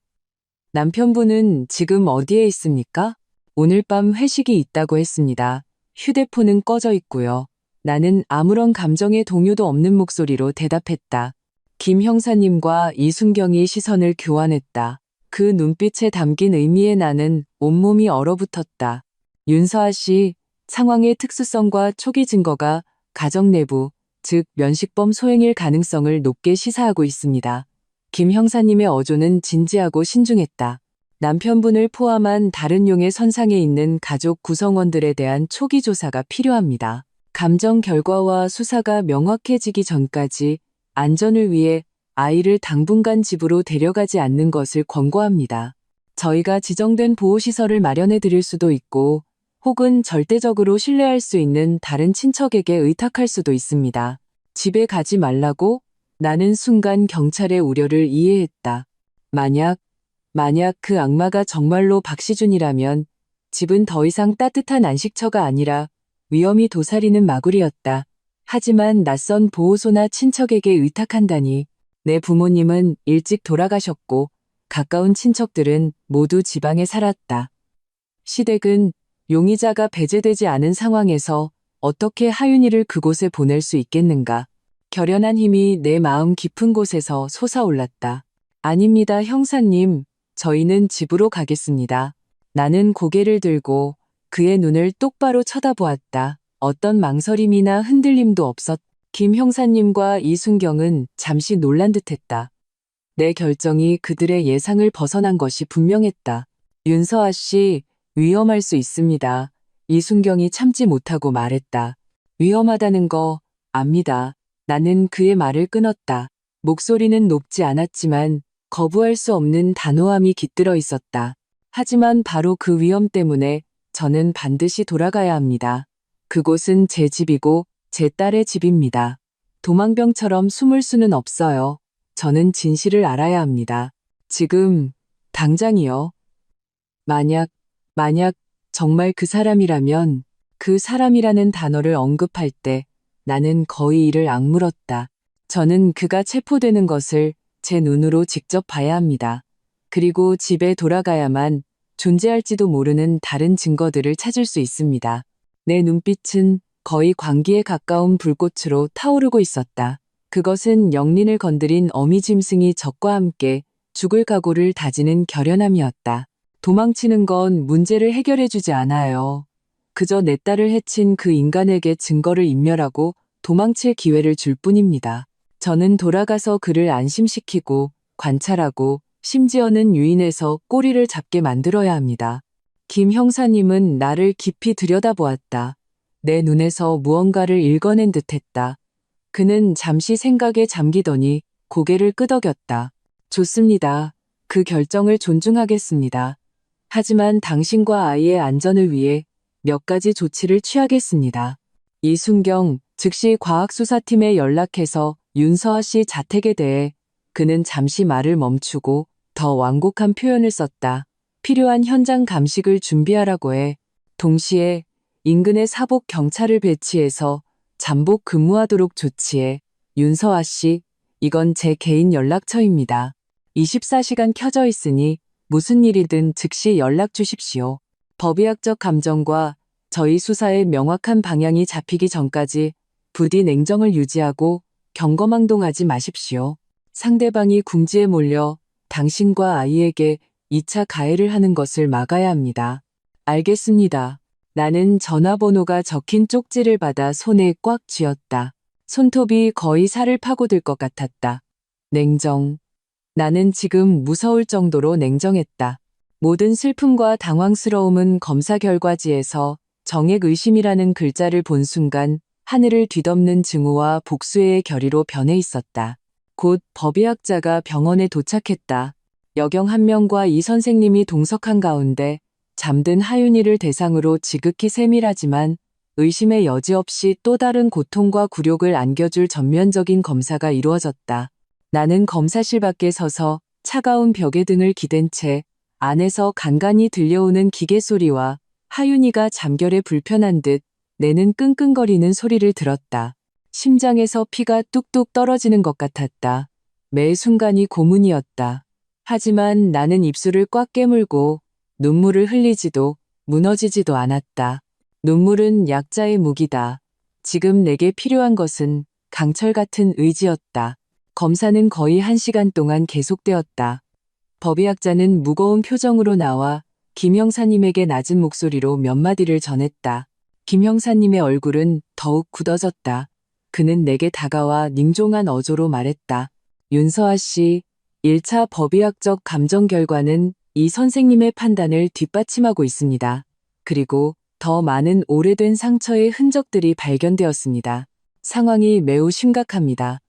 남편분은 지금 어디에 있습니까? 오늘 밤 회식이 있다고 했습니다. 휴대폰은 꺼져 있고요. 나는 아무런 감정의 동요도 없는 목소리로 대답했다. 김 형사님과 이순경이 시선을 교환했다. 그 눈빛에 담긴 의미에 나는 온몸이 얼어붙었다. 윤서아 씨, 상황의 특수성과 초기 증거가 가정 내부, 즉 면식범 소행일 가능성을 높게 시사하고 있습니다. 김 형사님의 어조는 진지하고 신중했다. 남편분을 포함한 다른 용의 선상에 있는 가족 구성원들에 대한 초기 조사가 필요합니다. 감정 결과와 수사가 명확해지기 전까지 안전을 위해 아이를 당분간 집으로 데려가지 않는 것을 권고합니다. 저희가 지정된 보호시설을 마련해 드릴 수도 있고 혹은 절대적으로 신뢰할 수 있는 다른 친척에게 의탁할 수도 있습니다. 집에 가지 말라고? 나는 순간 경찰의 우려를 이해했다. 만약 그 악마가 정말로 박시준이라면 집은 더 이상 따뜻한 안식처가 아니라 위험이 도사리는 마구리였다. 하지만 낯선 보호소나 친척에게 의탁한다니. 내 부모님은 일찍 돌아가셨고 가까운 친척들은 모두 지방에 살았다. 시댁은 용의자가 배제되지 않은 상황에서 어떻게 하윤이를 그곳에 보낼 수 있겠는가. 결연한 힘이 내 마음 깊은 곳에서 솟아올랐다. 아닙니다, 형사님. 저희는 집으로 가겠습니다. 나는 고개를 들고 그의 눈을 똑바로 쳐다보았다. 어떤 망설임이나 흔들림도 없었다. 김 형사님과 이순경은 잠시 놀란 듯했다. 내 결정이 그들의 예상을 벗어난 것이 분명했다. 윤서아 씨, 위험할 수 있습니다. 이순경이 참지 못하고 말했다. 위험하다는 거 압니다. 나는 그의 말을 끊었다. 목소리는 높지 않았지만 거부할 수 없는 단호함이 깃들어 있었다. 하지만 바로 그 위험 때문에 저는 반드시 돌아가야 합니다. 그곳은 제 집이고 제 딸의 집입니다. 도망병처럼 숨을 수는 없어요. 저는 진실을 알아야 합니다. 지금, 당장이요. 만약 정말 그 사람이라면 그 사람이라는 단어를 언급할 때 나는 거의 이를 악물었다. 저는 그가 체포되는 것을 제 눈으로 직접 봐야 합니다. 그리고 집에 돌아가야만 존재할지도 모르는 다른 증거들을 찾을 수 있습니다. 내 눈빛은 거의 광기에 가까운 불꽃으로 타오르고 있었다. 그것은 영린을 건드린 어미짐승이 적과 함께 죽을 각오를 다지는 결연함이었다. 도망치는 건 문제를 해결해주지 않아요. 그저 내 딸을 해친 그 인간에게 증거를 인멸하고 도망칠 기회를 줄 뿐입니다. 저는 돌아가서 그를 안심시키고 관찰하고 심지어는 유인해서 꼬리를 잡게 만들어야 합니다. 김 형사님은 나를 깊이 들여다보았다. 내 눈에서 무언가를 읽어낸 듯했다. 그는 잠시 생각에 잠기더니 고개를 끄덕였다. 좋습니다. 그 결정을 존중하겠습니다. 하지만 당신과 아이의 안전을 위해 몇 가지 조치를 취하겠습니다. 이순경 즉시 과학수사팀에 연락해서 윤서아 씨 자택에 대해 그는 잠시 말을 멈추고 더 완곡한 표현을 썼다. 필요한 현장 감식을 준비하라고 해. 동시에 인근에 사복 경찰을 배치해서 잠복 근무하도록 조치해. 윤서아 씨, 이건 제 개인 연락처입니다. 24시간 켜져 있으니 무슨 일이든 즉시 연락 주십시오. 법의학적 감정과 저희 수사의 명확한 방향이 잡히기 전까지 부디 냉정을 유지하고 경거망동하지 마십시오. 상대방이 궁지에 몰려 당신과 아이에게 2차 가해를 하는 것을 막아야 합니다. 알겠습니다. 나는 전화번호가 적힌 쪽지를 받아 손에 꽉 쥐었다. 손톱이 거의 살을 파고들 것 같았다. 냉정. 나는 지금 무서울 정도로 냉정했다. 모든 슬픔과 당황스러움은 검사 결과지에서 정액 의심이라는 글자를 본 순간 하늘을 뒤덮는 증오와 복수의 결의로 변해 있었다. 곧 법의학자가 병원에 도착했다. 여경 한 명과 이 선생님이 동석한 가운데 잠든 하윤이를 대상으로 지극히 세밀하지만 의심의 여지 없이 또 다른 고통과 굴욕을 안겨줄 전면적인 검사가 이루어졌다. 나는 검사실 밖에 서서 차가운 벽에 등을 기댄 채 안에서 간간히 들려오는 기계 소리와 하윤이가 잠결에 불편한 듯 내는 끙끙거리는 소리를 들었다. 심장에서 피가 뚝뚝 떨어지는 것 같았다. 매 순간이 고문이었다. 하지만 나는 입술을 꽉 깨물고 눈물을 흘리지도 무너지지도 않았다. 눈물은 약자의 무기다. 지금 내게 필요한 것은 강철 같은 의지였다. 검사는 거의 1시간 동안 계속되었다. 법의학자는 무거운 표정으로 나와 김 형사님에게 낮은 목소리로 몇 마디를 전했다. 김 형사님의 얼굴은 더욱 굳어졌다. 그는 내게 다가와 닝종한 어조로 말했다. 윤서아 씨, 1차 법의학적 감정 결과는 이 선생님의 판단을 뒷받침하고 있습니다. 그리고 더 많은 오래된 상처의 흔적들이 발견되었습니다. 상황이 매우 심각합니다.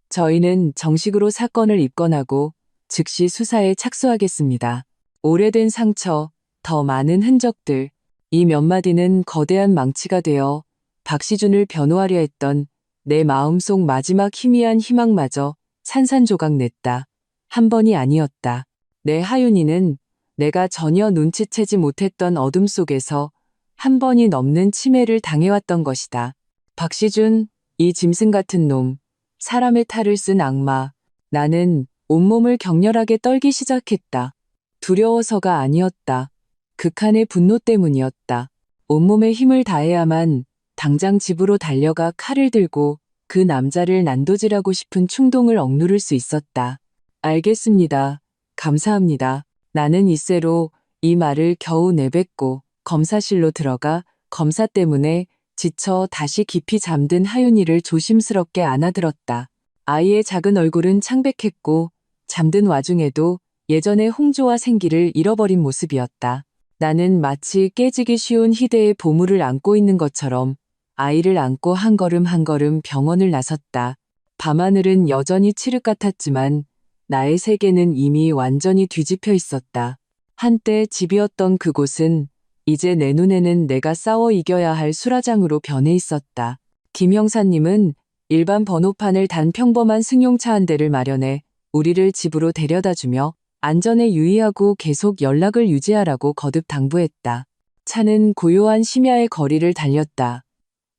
저희는 정식으로 사건을 입건하고 즉시 수사에 착수하겠습니다. 오래된 상처, 더 많은 흔적들, 이 몇 마디는 거대한 망치가 되어 박시준을 변호하려 했던 내 마음속 마지막 희미한 희망마저 산산조각 냈다. 한 번이 아니었다. 내 하윤이는 내가 전혀 눈치채지 못했던 어둠 속에서 한 번이 넘는 치매를 당해왔던 것이다. 박시준, 이 짐승 같은 놈, 사람의 탈을 쓴 악마. 나는 온몸을 격렬하게 떨기 시작했다. 두려워서가 아니었다. 극한의 분노 때문이었다. 온몸에 힘을 다해야만 당장 집으로 달려가 칼을 들고 그 남자를 난도질하고 싶은 충동을 억누를 수 있었다. 알겠습니다. 감사합니다. 나는 이새로 이 말을 겨우 내뱉고 검사실로 들어가 검사 때문에 지쳐 다시 깊이 잠든 하윤이를 조심스럽게 안아들었다. 아이의 작은 얼굴은 창백했고 잠든 와중에도 예전의 홍조와 생기를 잃어버린 모습이었다. 나는 마치 깨지기 쉬운 희대의 보물을 안고 있는 것처럼 아이를 안고 한 걸음 한 걸음 병원을 나섰다. 밤하늘은 여전히 칠흑 같았지만 나의 세계는 이미 완전히 뒤집혀 있었다. 한때 집이었던 그곳은 이제 내 눈에는 내가 싸워 이겨야 할 수라장으로 변해 있었다. 김 형사님은 일반 번호판을 단 평범한 승용차 한 대를 마련해 우리를 집으로 데려다주며 안전에 유의하고 계속 연락을 유지하라고 거듭 당부했다. 차는 고요한 심야의 거리를 달렸다.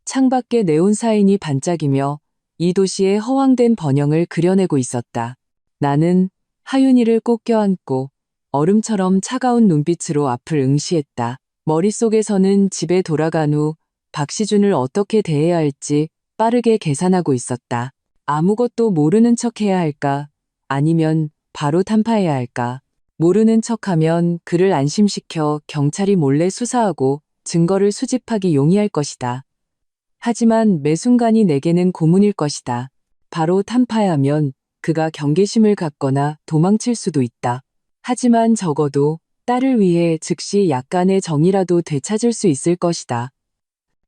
창밖에 네온사인이 반짝이며 이 도시의 허황된 번영을 그려내고 있었다. 나는 하윤이를 꼭 껴안고 얼음처럼 차가운 눈빛으로 앞을 응시했다. 머릿속에서는 집에 돌아간 후 박시준을 어떻게 대해야 할지 빠르게 계산하고 있었다. 아무것도 모르는 척해야 할까? 아니면 바로 탄파해야 할까? 모르는 척하면 그를 안심시켜 경찰이 몰래 수사하고 증거를 수집하기 용이할 것이다. 하지만 매 순간이 내게는 고문일 것이다. 바로 탄파하면 그가 경계심을 갖거나 도망칠 수도 있다. 하지만 적어도 딸을 위해 즉시 약간의 정이라도 되찾을 수 있을 것이다.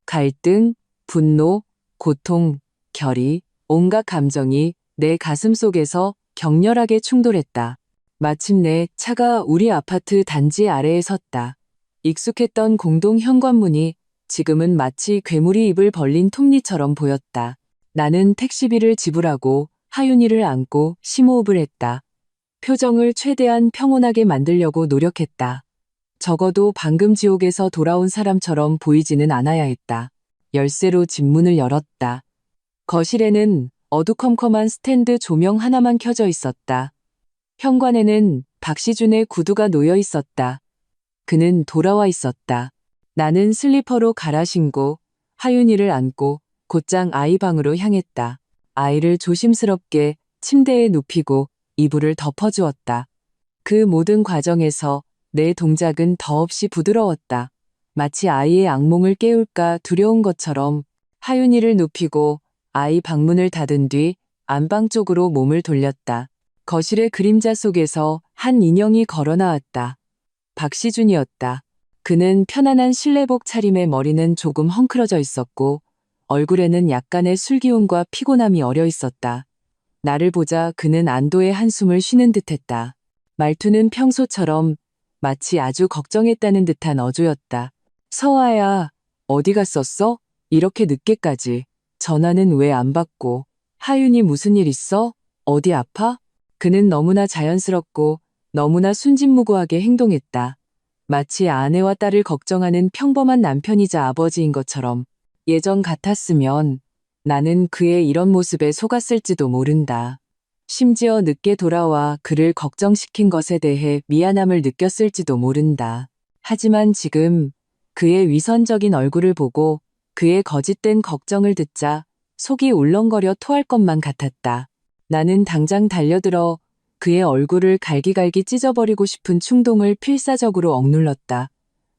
갈등, 분노, 고통, 결의, 온갖 감정이 내 가슴 속에서 격렬하게 충돌했다. 마침내 차가 우리 아파트 단지 아래에 섰다. 익숙했던 공동 현관문이 지금은 마치 괴물이 입을 벌린 톱니처럼 보였다. 나는 택시비를 지불하고 하윤이를 안고 심호흡을 했다. 표정을 최대한 평온하게 만들려고 노력했다. 적어도 방금 지옥에서 돌아온 사람처럼 보이지는 않아야 했다. 열쇠로 집 문을 열었다. 거실에는 어두컴컴한 스탠드 조명 하나만 켜져 있었다. 현관에는 박시준의 구두가 놓여 있었다. 그는 돌아와 있었다. 나는 슬리퍼로 갈아 신고 하윤이를 안고 곧장 아이 방으로 향했다. 아이를 조심스럽게 침대에 눕히고 이불을 덮어주었다. 그 모든 과정에서 내 동작은 더없이 부드러웠다. 마치 아이의 악몽을 깨울까 두려운 것처럼. 하윤이를 눕히고 아이 방문을 닫은 뒤 안방 쪽으로 몸을 돌렸다. 거실의 그림자 속에서 한 인형이 걸어 나왔다. 박시준이었다. 그는 편안한 실내복 차림에 머리는 조금 헝클어져 있었고 얼굴에는 약간의 술기운과 피곤함이 어려 있었다. 나를 보자 그는 안도의 한숨을 쉬는 듯했다. 말투는 평소처럼 마치 아주 걱정했다는 듯한 어조였다. 서아야, 어디 갔었어? 이렇게 늦게까지. 전화는 왜 안 받고. 하윤이 무슨 일 있어? 어디 아파? 그는 너무나 자연스럽고 너무나 순진무구하게 행동했다. 마치 아내와 딸을 걱정하는 평범한 남편이자 아버지인 것처럼. 예전 같았으면 나는 그의 이런 모습에 속았을지도 모른다. 심지어 늦게 돌아와 그를 걱정시킨 것에 대해 미안함을 느꼈을지도 모른다. 하지만 지금 그의 위선적인 얼굴을 보고 그의 거짓된 걱정을 듣자 속이 울렁거려 토할 것만 같았다. 나는 당장 달려들어 그의 얼굴을 갈기갈기 찢어버리고 싶은 충동을 필사적으로 억눌렀다.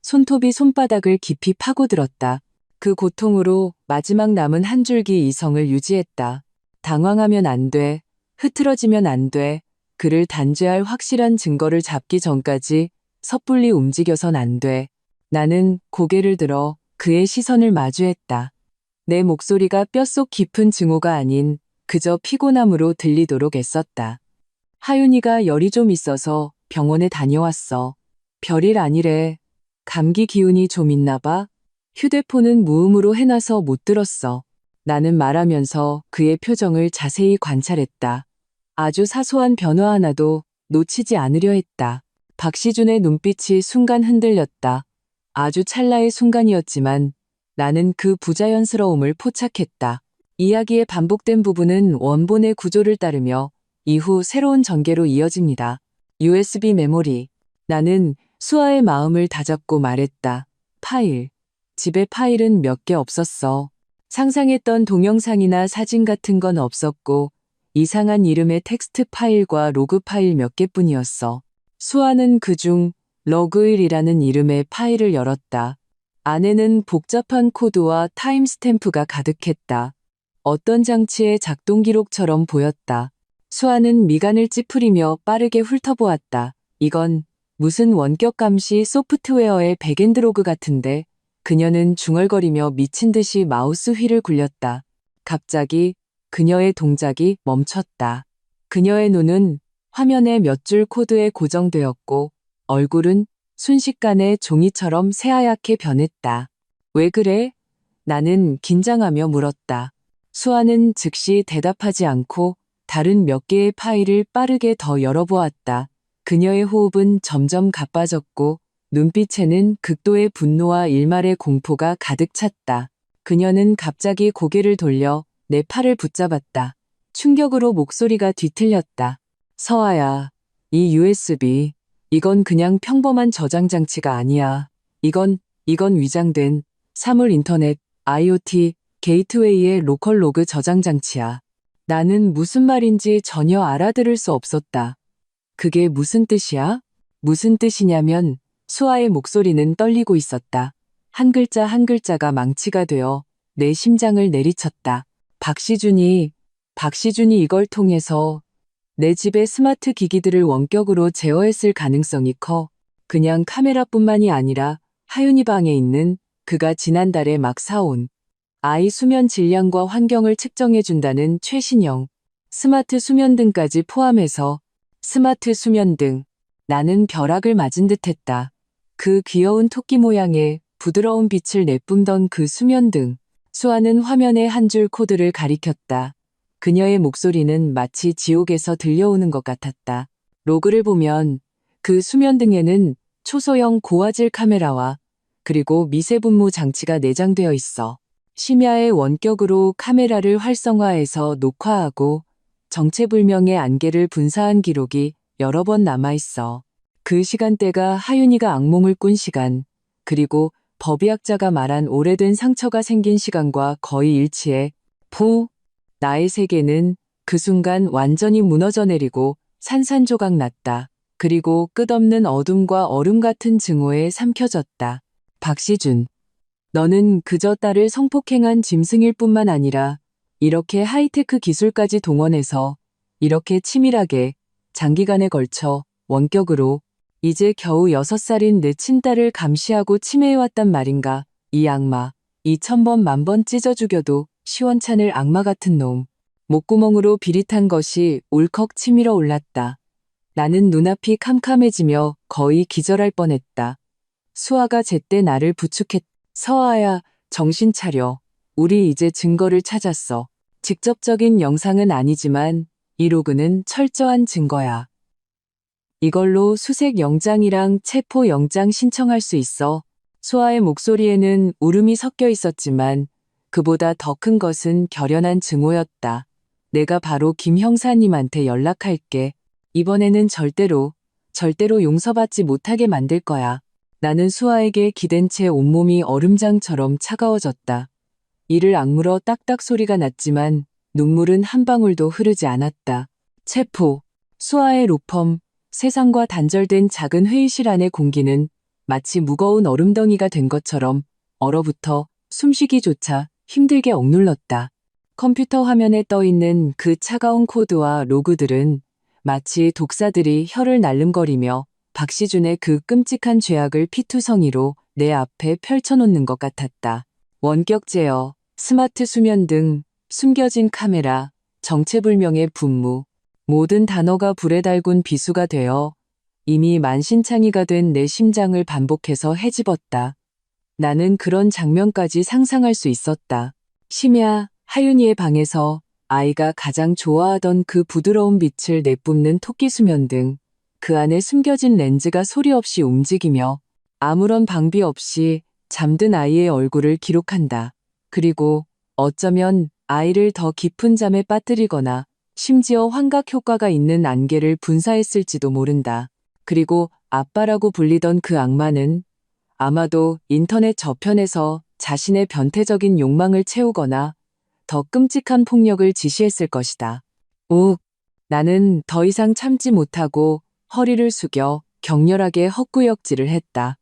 손톱이 손바닥을 깊이 파고들었다. 그 고통으로 마지막 남은 한 줄기 이성을 유지했다. 당황하면 안 돼. 흐트러지면 안 돼. 그를 단죄할 확실한 증거를 잡기 전까지 섣불리 움직여선 안 돼. 나는 고개를 들어 그의 시선을 마주했다. 내 목소리가 뼛속 깊은 증오가 아닌 그저 피곤함으로 들리도록 애썼다. 하윤이가 열이 좀 있어서 병원에 다녀왔어. 별일 아니래. 감기 기운이 좀 있나 봐. 휴대폰은 무음으로 해놔서 못 들었어. 나는 말하면서 그의 표정을 자세히 관찰했다. 아주 사소한 변화 하나도 놓치지 않으려 했다. 박시준의 눈빛이 순간 흔들렸다. 아주 찰나의 순간이었지만 나는 그 부자연스러움을 포착했다. 이야기의 반복된 부분은 원본의 구조를 따르며 이후 새로운 전개로 이어집니다. USB 메모리. 나는 수아의 마음을 다잡고 말했다. 파일. 집에 파일은 몇 개 없었어. 상상했던 동영상이나 사진 같은 건 없었고 이상한 이름의 텍스트 파일과 로그 파일 몇 개뿐이었어. 수아는 그중 러그1이라는 이름의 파일을 열었다. 안에는 복잡한 코드와 타임스탬프가 가득했다. 어떤 장치의 작동 기록처럼 보였다. 수아는 미간을 찌푸리며 빠르게 훑어보았다. 이건 무슨 원격 감시 소프트웨어의 백엔드로그 같은데. 그녀는 중얼거리며 미친 듯이 마우스 휠을 굴렸다. 갑자기 그녀의 동작이 멈췄다. 그녀의 눈은 화면의 몇 줄 코드에 고정되었고 얼굴은 순식간에 종이처럼 새하얗게 변했다. 왜 그래? 나는 긴장하며 물었다. 수아는 즉시 대답하지 않고 다른 몇 개의 파일을 빠르게 더 열어보았다. 그녀의 호흡은 점점 가빠졌고 눈빛에는 극도의 분노와 일말의 공포가 가득 찼다. 그녀는 갑자기 고개를 돌려 내 팔을 붙잡았다. 충격으로 목소리가 뒤틀렸다. 서아야, 이 USB, 이건 그냥 평범한 저장 장치가 아니야. 이건 위장된 사물 인터넷, IoT, 게이트웨이의 로컬 로그 저장 장치야. 나는 무슨 말인지 전혀 알아들을 수 없었다. 그게 무슨 뜻이야? 무슨 뜻이냐면 수아의 목소리는 떨리고 있었다. 한 글자 한 글자가 망치가 되어 내 심장을 내리쳤다. 박시준이 이걸 통해서 내 집의 스마트 기기들을 원격으로 제어했을 가능성이 커. 그냥 카메라뿐만이 아니라 하윤이 방에 있는 그가 지난달에 막 사온 아이 수면 질량과 환경을 측정해준다는 최신형 스마트 수면등까지 포함해서 스마트 수면등. 나는 벼락을 맞은 듯했다. 그 귀여운 토끼 모양의 부드러운 빛을 내뿜던 그 수면등. 수아는 화면의 한 줄 코드를 가리켰다. 그녀의 목소리는 마치 지옥에서 들려오는 것 같았다. 로그를 보면 그 수면등에는 초소형 고화질 카메라와 그리고 미세분무 장치가 내장되어 있어. 심야에 원격으로 카메라를 활성화해서 녹화하고 정체불명의 안개를 분사한 기록이 여러 번 남아있어. 그 시간대가 하윤이가 악몽을 꾼 시간, 그리고 법의학자가 말한 오래된 상처가 생긴 시간과 거의 일치해. 나의 세계는 그 순간 완전히 무너져 내리고 산산조각 났다. 그리고 끝없는 어둠과 얼음 같은 증오에 삼켜졌다. 박시준, 너는 그저 딸을 성폭행한 짐승일 뿐만 아니라 이렇게 하이테크 기술까지 동원해서 이렇게 치밀하게 장기간에 걸쳐 원격으로 이제 겨우 6살인 내 친딸을 감시하고 침해해왔단 말인가. 이 악마, 2000번 만번 찢어 죽여도 시원찮을 악마 같은 놈. 목구멍으로 비릿한 것이 울컥 치밀어 올랐다. 나는 눈앞이 캄캄해지며 거의 기절할 뻔했다. 수아가 제때 나를 부축했다. 서아야, 정신 차려. 우리 이제 증거를 찾았어. 직접적인 영상은 아니지만 이 로그는 철저한 증거야. 이걸로 수색 영장이랑 체포 영장 신청할 수 있어. 수아의 목소리에는 울음이 섞여 있었지만 그보다 더 큰 것은 결연한 증오였다. 내가 바로 김 형사님한테 연락할게. 이번에는 절대로 용서받지 못하게 만들 거야. 나는 수아에게 기댄 채 온몸이 얼음장처럼 차가워졌다. 이를 악물어 딱딱 소리가 났지만 눈물은 한 방울도 흐르지 않았다. 체포. 수아의 로펌. 세상과 단절된 작은 회의실 안의 공기는 마치 무거운 얼음덩이가 된 것처럼 얼어붙어 숨쉬기조차 힘들게 억눌렀다. 컴퓨터 화면에 떠있는 그 차가운 코드와 로그들은 마치 독사들이 혀를 날름거리며 박시준의 그 끔찍한 죄악을 피투성이로 내 앞에 펼쳐놓는 것 같았다. 원격 제어, 스마트 수면 등 숨겨진 카메라, 정체불명의 분무, 모든 단어가 불에 달군 비수가 되어 이미 만신창이가 된 내 심장을 반복해서 헤집었다. 나는 그런 장면까지 상상할 수 있었다. 심야, 하윤이의 방에서 아이가 가장 좋아하던 그 부드러운 빛을 내뿜는 토끼 수면 등 그 안에 숨겨진 렌즈가 소리 없이 움직이며 아무런 방비 없이 잠든 아이의 얼굴을 기록한다. 그리고 어쩌면 아이를 더 깊은 잠에 빠뜨리거나 심지어 환각 효과가 있는 안개를 분사했을지도 모른다. 그리고 아빠라고 불리던 그 악마는 아마도 인터넷 저편에서 자신의 변태적인 욕망을 채우거나 더 끔찍한 폭력을 지시했을 것이다. 욱! 나는 더 이상 참지 못하고 허리를 숙여 격렬하게 헛구역질을 했다.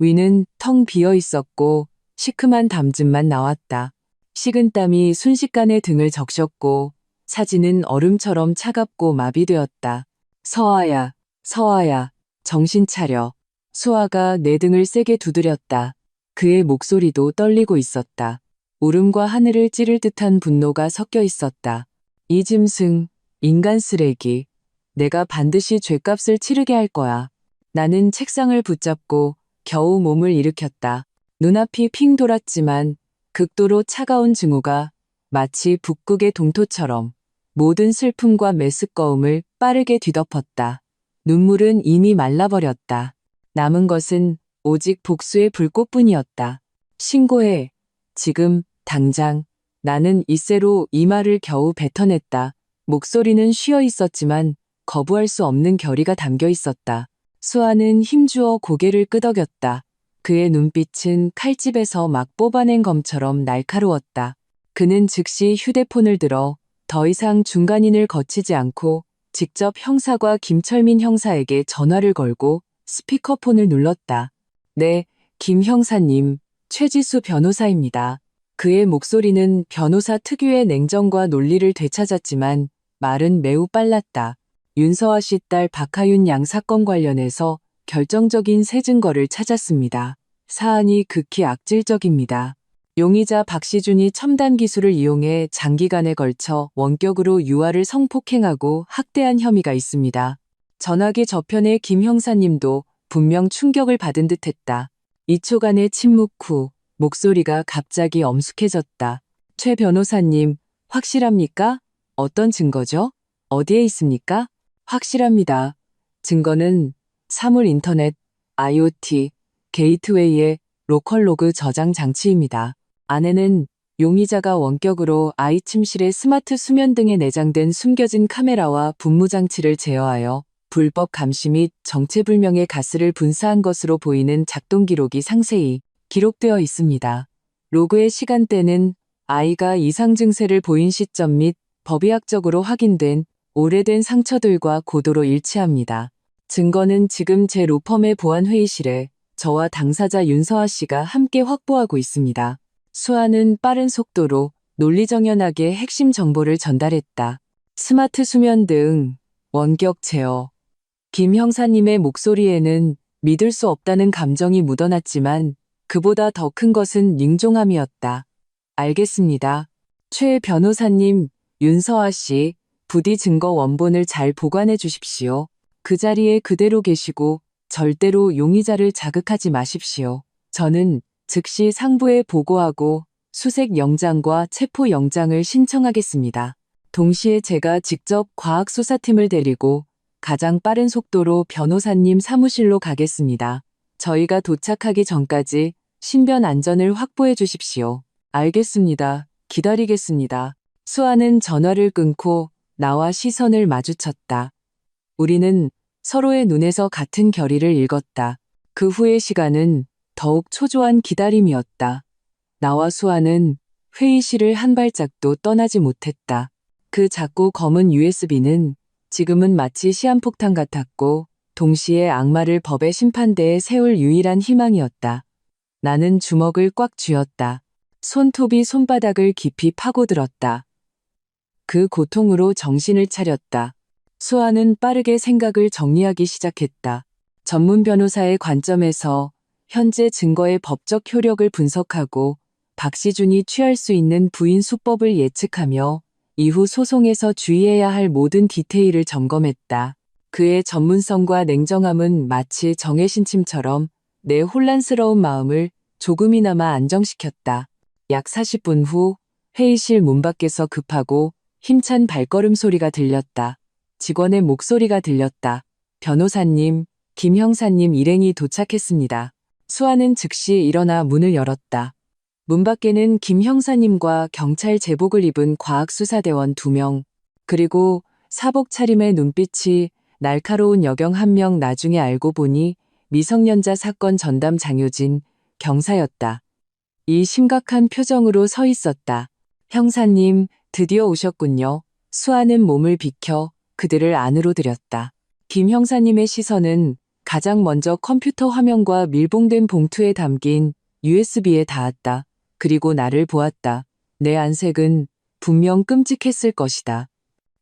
위는 텅 비어 있었고 시큼한 담즙만 나왔다. 식은땀이 순식간에 등을 적셨고 사진은 얼음처럼 차갑고 마비되었다. 서아야, 서아야, 정신 차려. 수아가 내 등을 세게 두드렸다. 그의 목소리도 떨리고 있었다. 울음과 하늘을 찌를 듯한 분노가 섞여 있었다. 이 짐승, 인간 쓰레기. 내가 반드시 죗값을 치르게 할 거야. 나는 책상을 붙잡고 겨우 몸을 일으켰다. 눈앞이 핑 돌았지만 극도로 차가운 증오가 마치 북극의 동토처럼 모든 슬픔과 메스꺼움을 빠르게 뒤덮었다. 눈물은 이미 말라버렸다. 남은 것은 오직 복수의 불꽃뿐이었다. 신고해. 지금, 당장. 나는 이새로 이 말을 겨우 뱉어냈다. 목소리는 쉬어 있었지만 거부할 수 없는 결의가 담겨 있었다. 수아는 힘주어 고개를 끄덕였다. 그의 눈빛은 칼집에서 막 뽑아낸 검처럼 날카로웠다. 그는 즉시 휴대폰을 들어 더 이상 중간인을 거치지 않고 직접 형사과 김철민 형사에게 전화를 걸고 스피커폰을 눌렀다. 네, 김 형사님, 최지수 변호사입니다. 그의 목소리는 변호사 특유의 냉정과 논리를 되찾았지만 말은 매우 빨랐다. 윤서아 씨 딸 박하윤 양 사건 관련해서 결정적인 새 증거를 찾았습니다. 사안이 극히 악질적입니다. 용의자 박시준이 첨단 기술을 이용해 장기간에 걸쳐 원격으로 유아를 성폭행하고 학대한 혐의가 있습니다. 전화기 저편의 김 형사님도 분명 충격을 받은 듯했다. 2초간의 침묵 후 목소리가 갑자기 엄숙해졌다. 최 변호사님, 확실합니까? 어떤 증거죠? 어디에 있습니까? 확실합니다. 증거는 사물 인터넷, IoT, 게이트웨이의 로컬 로그 저장 장치입니다. 안에는 용의자가 원격으로 아이 침실의 스마트 수면 등에 내장된 숨겨진 카메라와 분무 장치를 제어하여 불법 감시 및 정체불명의 가스를 분사한 것으로 보이는 작동 기록이 상세히 기록되어 있습니다. 로그의 시간대는 아이가 이상 증세를 보인 시점 및 법의학적으로 확인된 오래된 상처들과 고도로 일치합니다. 증거는 지금 제 로펌의 보안 회의실에 저와 당사자 윤서아 씨가 함께 확보하고 있습니다. 수아는 빠른 속도로 논리정연하게 핵심 정보를 전달했다. 스마트 수면 등 원격 제어. 김 형사님의 목소리에는 믿을 수 없다는 감정이 묻어났지만 그보다 더 큰 것은 닝종함이었다. 알겠습니다. 최 변호사님, 윤서아 씨, 부디 증거 원본을 잘 보관해 주십시오. 그 자리에 그대로 계시고 절대로 용의자를 자극하지 마십시오. 저는 즉시 상부에 보고하고 수색 영장과 체포 영장을 신청하겠습니다. 동시에 제가 직접 과학수사팀을 데리고 가장 빠른 속도로 변호사님 사무실로 가겠습니다. 저희가 도착하기 전까지 신변 안전을 확보해 주십시오. 알겠습니다. 기다리겠습니다. 수아는 전화를 끊고 나와 시선을 마주쳤다. 우리는 서로의 눈에서 같은 결의를 읽었다. 그 후의 시간은 더욱 초조한 기다림이었다. 나와 수아는 회의실을 한 발짝도 떠나지 못했다. 그 작고 검은 USB는 지금은 마치 시한폭탄 같았고 동시에 악마를 법의 심판대에 세울 유일한 희망이었다. 나는 주먹을 꽉 쥐었다. 손톱이 손바닥을 깊이 파고들었다. 그 고통으로 정신을 차렸다. 수아는 빠르게 생각을 정리하기 시작했다. 전문 변호사의 관점에서 현재 증거의 법적 효력을 분석하고 박시준이 취할 수 있는 부인 수법을 예측하며 이후 소송에서 주의해야 할 모든 디테일을 점검했다. 그의 전문성과 냉정함은 마치 정해신침처럼 내 혼란스러운 마음을 조금이나마 안정시켰다. 약 40분 후 회의실 문 밖에서 급하고 힘찬 발걸음 소리가 들렸다. 직원의 목소리가 들렸다. 변호사님, 김 형사님 일행이 도착했습니다. 수아는 즉시 일어나 문을 열었다. 문 밖에는 김 형사님과 경찰 제복을 입은 과학수사대원 2명, 그리고 사복 차림의 눈빛이 날카로운 여경 1명. 나중에 알고 보니 미성년자 사건 전담 장효진 경사였다. 이 심각한 표정으로 서 있었다. 형사님, 드디어 오셨군요. 수아는 몸을 비켜 그들을 안으로 들였다. 김 형사님의 시선은 가장 먼저 컴퓨터 화면과 밀봉된 봉투에 담긴 USB에 닿았다. 그리고 나를 보았다. 내 안색은 분명 끔찍했을 것이다.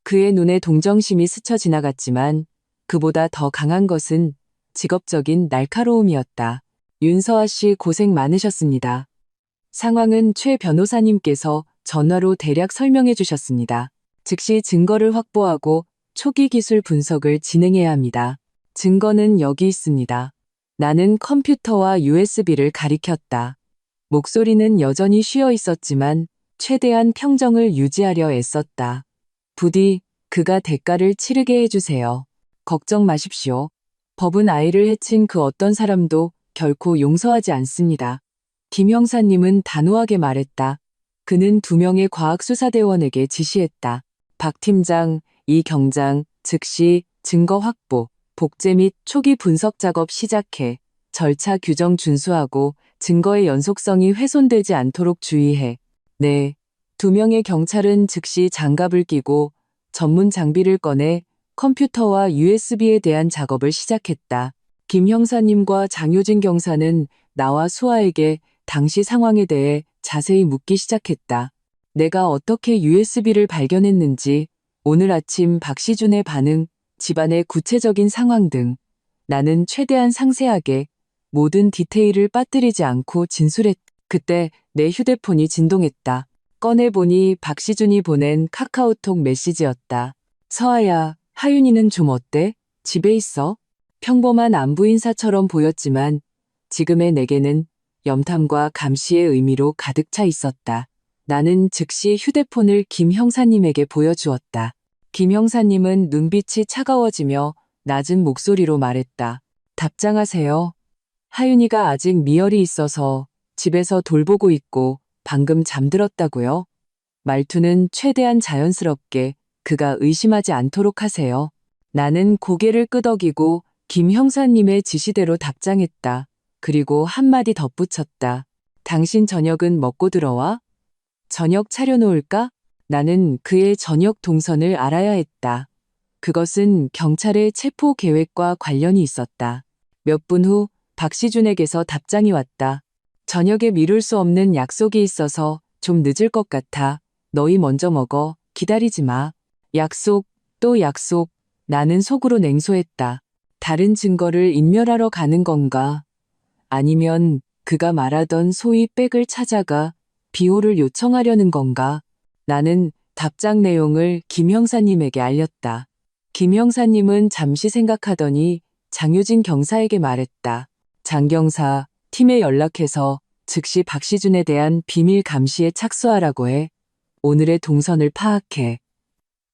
그의 눈에 동정심이 스쳐 지나갔지만 그보다 더 강한 것은 직업적인 날카로움이었다. 윤서아 씨 고생 많으셨습니다. 상황은 최 변호사님께서 전화로 대략 설명해 주셨습니다. 즉시 증거를 확보하고 초기 기술 분석을 진행해야 합니다. 증거는 여기 있습니다. 나는 컴퓨터와 USB를 가리켰다. 목소리는 여전히 쉬어 있었지만 최대한 평정을 유지하려 애썼다. 부디 그가 대가를 치르게 해주세요. 걱정 마십시오. 법은 아이를 해친 그 어떤 사람도 결코 용서하지 않습니다. 김 형사님은 단호하게 말했다. 그는 2명의 과학수사대원에게 지시했다. 박 팀장, 이 경장, 즉시 증거 확보, 복제 및 초기 분석 작업 시작해. 절차 규정 준수하고 증거의 연속성이 훼손되지 않도록 주의해. 네. 2명의 경찰은 즉시 장갑을 끼고 전문 장비를 꺼내 컴퓨터와 USB에 대한 작업을 시작했다. 김 형사님과 장효진 경사는 나와 수아에게 당시 상황에 대해 자세히 묻기 시작했다. 내가 어떻게 USB를 발견했는지, 오늘 아침 박시준의 반응, 집안의 구체적인 상황 등 나는 최대한 상세하게 모든 디테일을 빠뜨리지 않고 진술했다. 그때 내 휴대폰이 진동했다. 꺼내보니 박시준이 보낸 카카오톡 메시지였다. 서아야, 하윤이는 좀 어때? 집에 있어? 평범한 안부 인사처럼 보였지만 지금의 내게는 염탐과 감시의 의미로 가득 차 있었다. 나는 즉시 휴대폰을 김 형사님에게 보여주었다. 김 형사님은 눈빛이 차가워지며 낮은 목소리로 말했다. 답장하세요. 하윤이가 아직 미열이 있어서 집에서 돌보고 있고 방금 잠들었다고요? 말투는 최대한 자연스럽게 그가 의심하지 않도록 하세요. 나는 고개를 끄덕이고 김 형사님의 지시대로 답장했다. 그리고 한마디 덧붙였다. 당신 저녁은 먹고 들어와? 저녁 차려놓을까? 나는 그의 저녁 동선을 알아야 했다. 그것은 경찰의 체포 계획과 관련이 있었다. 몇 분 후 박시준에게서 답장이 왔다. 저녁에 미룰 수 없는 약속이 있어서 좀 늦을 것 같아. 너희 먼저 먹어. 기다리지 마. 약속, 또 약속. 나는 속으로 냉소했다. 다른 증거를 인멸하러 가는 건가? 아니면 그가 말하던 소위 백을 찾아가 비호를 요청하려는 건가? 나는 답장 내용을 김 형사님에게 알렸다. 김 형사님은 잠시 생각하더니 장효진 경사에게 말했다. 장 경사, 팀에 연락해서 즉시 박시준에 대한 비밀 감시에 착수하라고 해. 오늘의 동선을 파악해.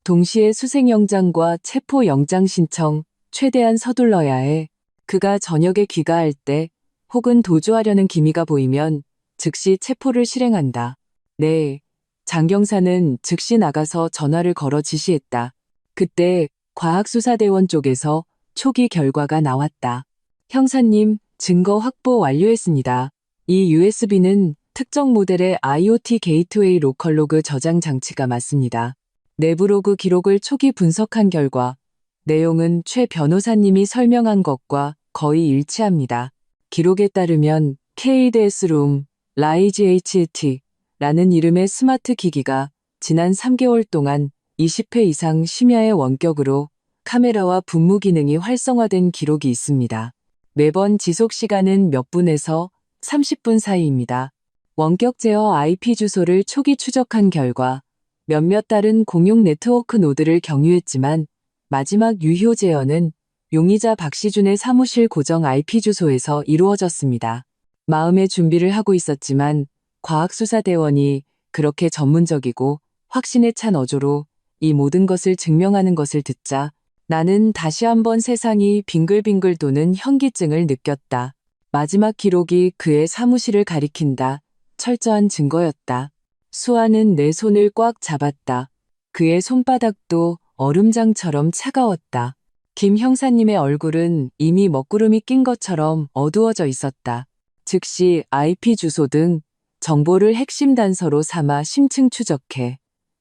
동시에 수색영장과 체포영장 신청 최대한 서둘러야 해. 그가 저녁에 귀가할 때 혹은 도주하려는 기미가 보이면 즉시 체포를 실행한다. 네. 장 경사는 즉시 나가서 전화를 걸어 지시했다. 그때 과학수사대원 쪽에서 초기 결과가 나왔다. 형사님, 증거 확보 완료했습니다. 이 USB는 특정 모델의 IoT 게이트웨이 로컬로그 저장 장치가 맞습니다. 내부로그 기록을 초기 분석한 결과 내용은 최 변호사님이 설명한 것과 거의 일치합니다. 기록에 따르면 KDS룸, 라이즈 HT라는 이름의 스마트 기기가 지난 3개월 동안 20회 이상 심야의 원격으로 카메라와 분무 기능이 활성화된 기록이 있습니다. 매번 지속 시간은 몇 분에서 30분 사이입니다. 원격 제어 IP 주소를 초기 추적한 결과 몇몇 다른 공용 네트워크 노드를 경유했지만 마지막 유효 제어는 용의자 박시준의 사무실 고정 IP 주소에서 이루어졌습니다. 마음의 준비를 하고 있었지만 과학수사대원이 그렇게 전문적이고 확신에 찬 어조로 이 모든 것을 증명하는 것을 듣자 나는 다시 한번 세상이 빙글빙글 도는 현기증을 느꼈다. 마지막 기록이 그의 사무실을 가리킨다. 철저한 증거였다. 수아는 내 손을 꽉 잡았다. 그의 손바닥도 얼음장처럼 차가웠다. 김 형사님의 얼굴은 이미 먹구름이 낀 것처럼 어두워져 있었다. 즉시 IP 주소 등 정보를 핵심 단서로 삼아 심층 추적해.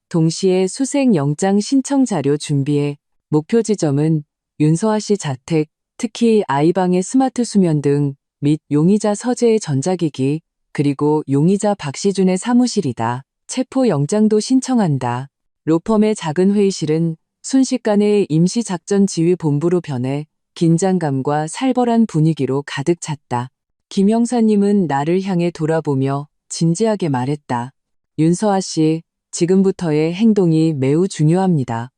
동시에 수색 영장 신청 자료 준비해. 목표 지점은 윤서아 씨 자택, 특히 아이방의 스마트 수면 등 및 용의자 서재의 전자기기, 그리고 용의자 박시준의 사무실이다. 체포 영장도 신청한다. 로펌의 작은 회의실은 순식간에 임시작전지휘본부로 변해 긴장감과 살벌한 분위기로 가득 찼다. 김 형사님은 나를 향해 돌아보며 진지하게 말했다. 윤서아 씨, 지금부터의 행동이 매우 중요합니다.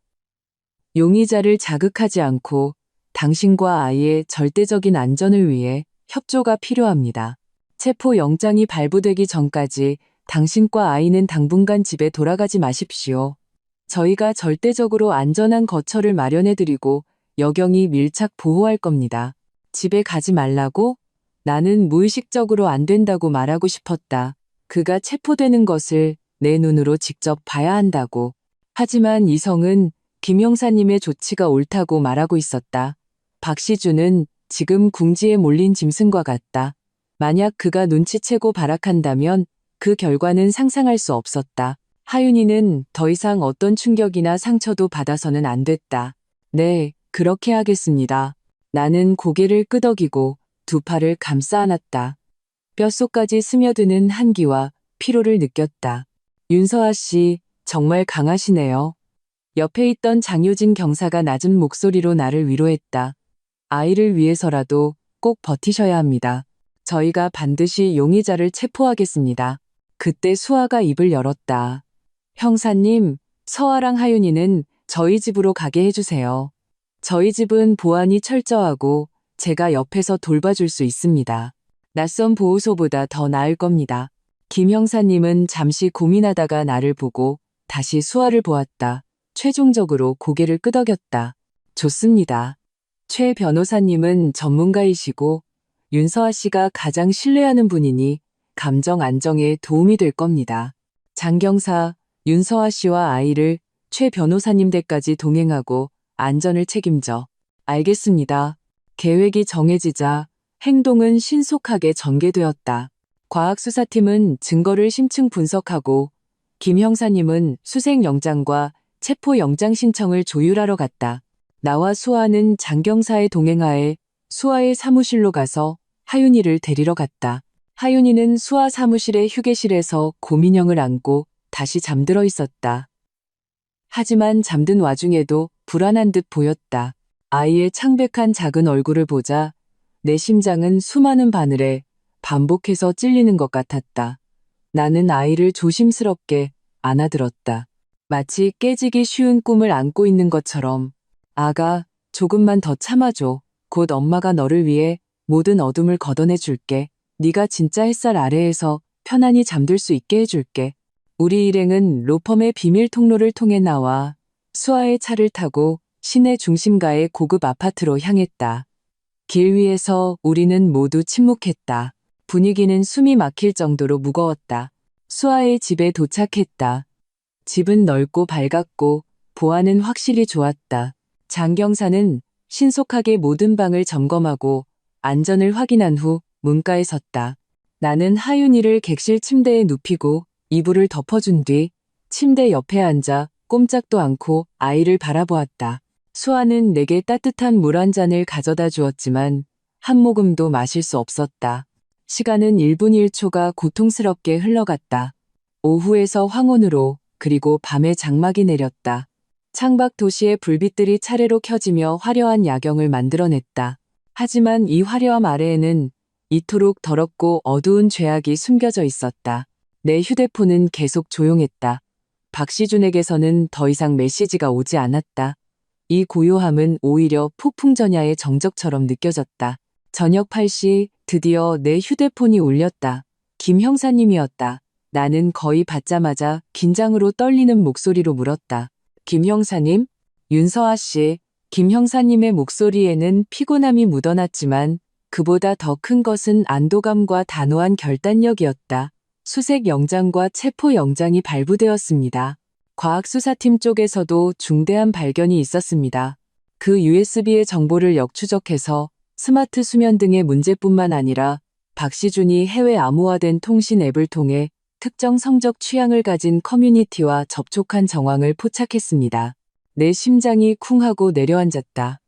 용의자를 자극하지 않고 당신과 아이의 절대적인 안전을 위해 협조가 필요합니다. 체포 영장이 발부되기 전까지 당신과 아이는 당분간 집에 돌아가지 마십시오. 저희가 절대적으로 안전한 거처를 마련해드리고 여경이 밀착 보호할 겁니다. 집에 가지 말라고? 나는 무의식적으로 안 된다고 말하고 싶었다. 그가 체포되는 것을 내 눈으로 직접 봐야 한다고. 하지만 이성은 김 형사님의 조치가 옳다고 말하고 있었다. 박시준은 지금 궁지에 몰린 짐승과 같다. 만약 그가 눈치채고 발악한다면 그 결과는 상상할 수 없었다. 하윤이는 더 이상 어떤 충격이나 상처도 받아서는 안 됐다. 네, 그렇게 하겠습니다. 나는 고개를 끄덕이고 두 팔을 감싸 안았다. 뼛속까지 스며드는 한기와 피로를 느꼈다. 윤서아 씨, 정말 강하시네요. 옆에 있던 장효진 경사가 낮은 목소리로 나를 위로했다. 아이를 위해서라도 꼭 버티셔야 합니다. 저희가 반드시 용의자를 체포하겠습니다. 그때 수아가 입을 열었다. 형사님, 서아랑 하윤이는 저희 집으로 가게 해주세요. 저희 집은 보안이 철저하고 제가 옆에서 돌봐줄 수 있습니다. 낯선 보호소보다 더 나을 겁니다. 김 형사님은 잠시 고민하다가 나를 보고 다시 수아를 보았다. 최종적으로 고개를 끄덕였다. 좋습니다. 최 변호사님은 전문가이시고 윤서아 씨가 가장 신뢰하는 분이니 감정 안정에 도움이 될 겁니다. 장 경사, 윤서아 씨와 아이를 최 변호사님 댁까지 동행하고 안전을 책임져. 알겠습니다. 계획이 정해지자 행동은 신속하게 전개되었다. 과학수사팀은 증거를 심층 분석하고 김 형사님은 수색영장과 체포영장 신청을 조율하러 갔다. 나와 수아는 장경사의 동행하에 수아의 사무실로 가서 하윤이를 데리러 갔다. 하윤이는 수아 사무실의 휴게실에서 고민형을 안고 다시 잠들어 있었다. 하지만 잠든 와중에도 불안한 듯 보였다. 아이의 창백한 작은 얼굴을 보자 내 심장은 수많은 바늘에 반복해서 찔리는 것 같았다. 나는 아이를 조심스럽게 안아들었다. 마치 깨지기 쉬운 꿈을 안고 있는 것처럼. 아가, 조금만 더 참아줘. 곧 엄마가 너를 위해 모든 어둠을 걷어내 줄게. 네가 진짜 햇살 아래에서 편안히 잠들 수 있게 해줄게. 우리 일행은 로펌의 비밀 통로를 통해 나와 수아의 차를 타고 시내 중심가의 고급 아파트로 향했다. 길 위에서 우리는 모두 침묵했다. 분위기는 숨이 막힐 정도로 무거웠다. 수아의 집에 도착했다. 집은 넓고 밝았고 보안은 확실히 좋았다. 장경사는 신속하게 모든 방을 점검하고 안전을 확인한 후 문가에 섰다. 나는 하윤이를 객실 침대에 눕히고 이불을 덮어준 뒤 침대 옆에 앉아 꼼짝도 않고 아이를 바라보았다. 수아는 내게 따뜻한 물 한 잔을 가져다 주었지만 한 모금도 마실 수 없었다. 시간은 1분 1초가 고통스럽게 흘러갔다. 오후에서 황혼으로 그리고 밤에 장막이 내렸다. 창밖 도시의 불빛들이 차례로 켜지며 화려한 야경을 만들어냈다. 하지만 이 화려함 아래에는 이토록 더럽고 어두운 죄악이 숨겨져 있었다. 내 휴대폰은 계속 조용했다. 박시준에게서는 더 이상 메시지가 오지 않았다. 이 고요함은 오히려 폭풍전야의 정적처럼 느껴졌다. 저녁 8시 드디어 내 휴대폰이 울렸다. 김 형사님이었다. 나는 거의 받자마자 긴장으로 떨리는 목소리로 물었다. 김 형사님? 윤서아 씨, 김 형사님의 목소리에는 피곤함이 묻어났지만 그보다 더 큰 것은 안도감과 단호한 결단력이었다. 수색 영장과 체포 영장이 발부되었습니다. 과학수사팀 쪽에서도 중대한 발견이 있었습니다. 그 USB의 정보를 역추적해서 스마트 수면 등의 문제뿐만 아니라 박시준이 해외 암호화된 통신 앱을 통해 특정 성적 취향을 가진 커뮤니티와 접촉한 정황을 포착했습니다. 내 심장이 쿵하고 내려앉았다.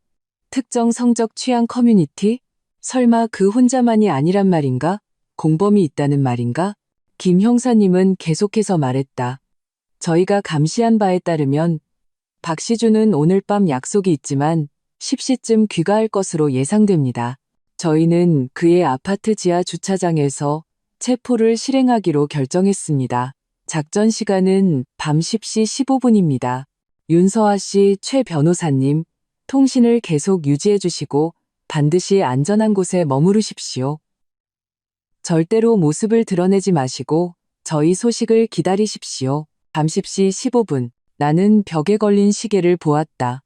특정 성적 취향 커뮤니티? 설마 그 혼자만이 아니란 말인가? 공범이 있다는 말인가? 김 형사님은 계속해서 말했다. 저희가 감시한 바에 따르면 박시준은 오늘 밤 약속이 있지만 10시쯤 귀가할 것으로 예상됩니다. 저희는 그의 아파트 지하 주차장에서 체포를 실행하기로 결정했습니다. 작전 시간은 밤 10시 15분입니다. 윤서아 씨, 최 변호사님, 통신을 계속 유지해 주시고 반드시 안전한 곳에 머무르십시오. 절대로 모습을 드러내지 마시고 저희 소식을 기다리십시오. 밤 10시 15분. 나는 벽에 걸린 시계를 보았다.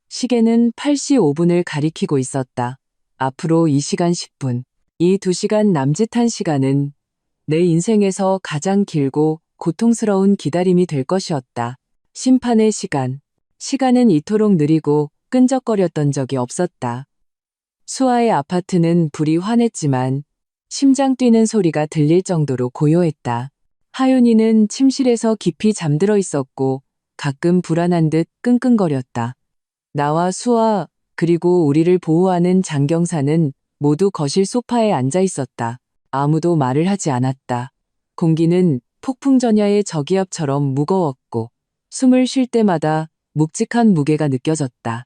시계는 8시 5분을 가리키고 있었다. 앞으로 이 시간 10분. 이 2시간 남짓한 시간은 내 인생에서 가장 길고 고통스러운 기다림이 될 것이었다. 심판의 시간. 시간은 이토록 느리고 끈적거렸던 적이 없었다. 수아의 아파트는 불이 환했지만 심장 뛰는 소리가 들릴 정도로 고요했다. 하윤이는 침실에서 깊이 잠들어 있었고 가끔 불안한 듯 끙끙거렸다. 나와 수아 그리고 우리를 보호하는 장경사는 모두 거실 소파에 앉아 있었다. 아무도 말을 하지 않았다. 공기는 폭풍전야의 저기압처럼 무거웠고 숨을 쉴 때마다 묵직한 무게가 느껴졌다.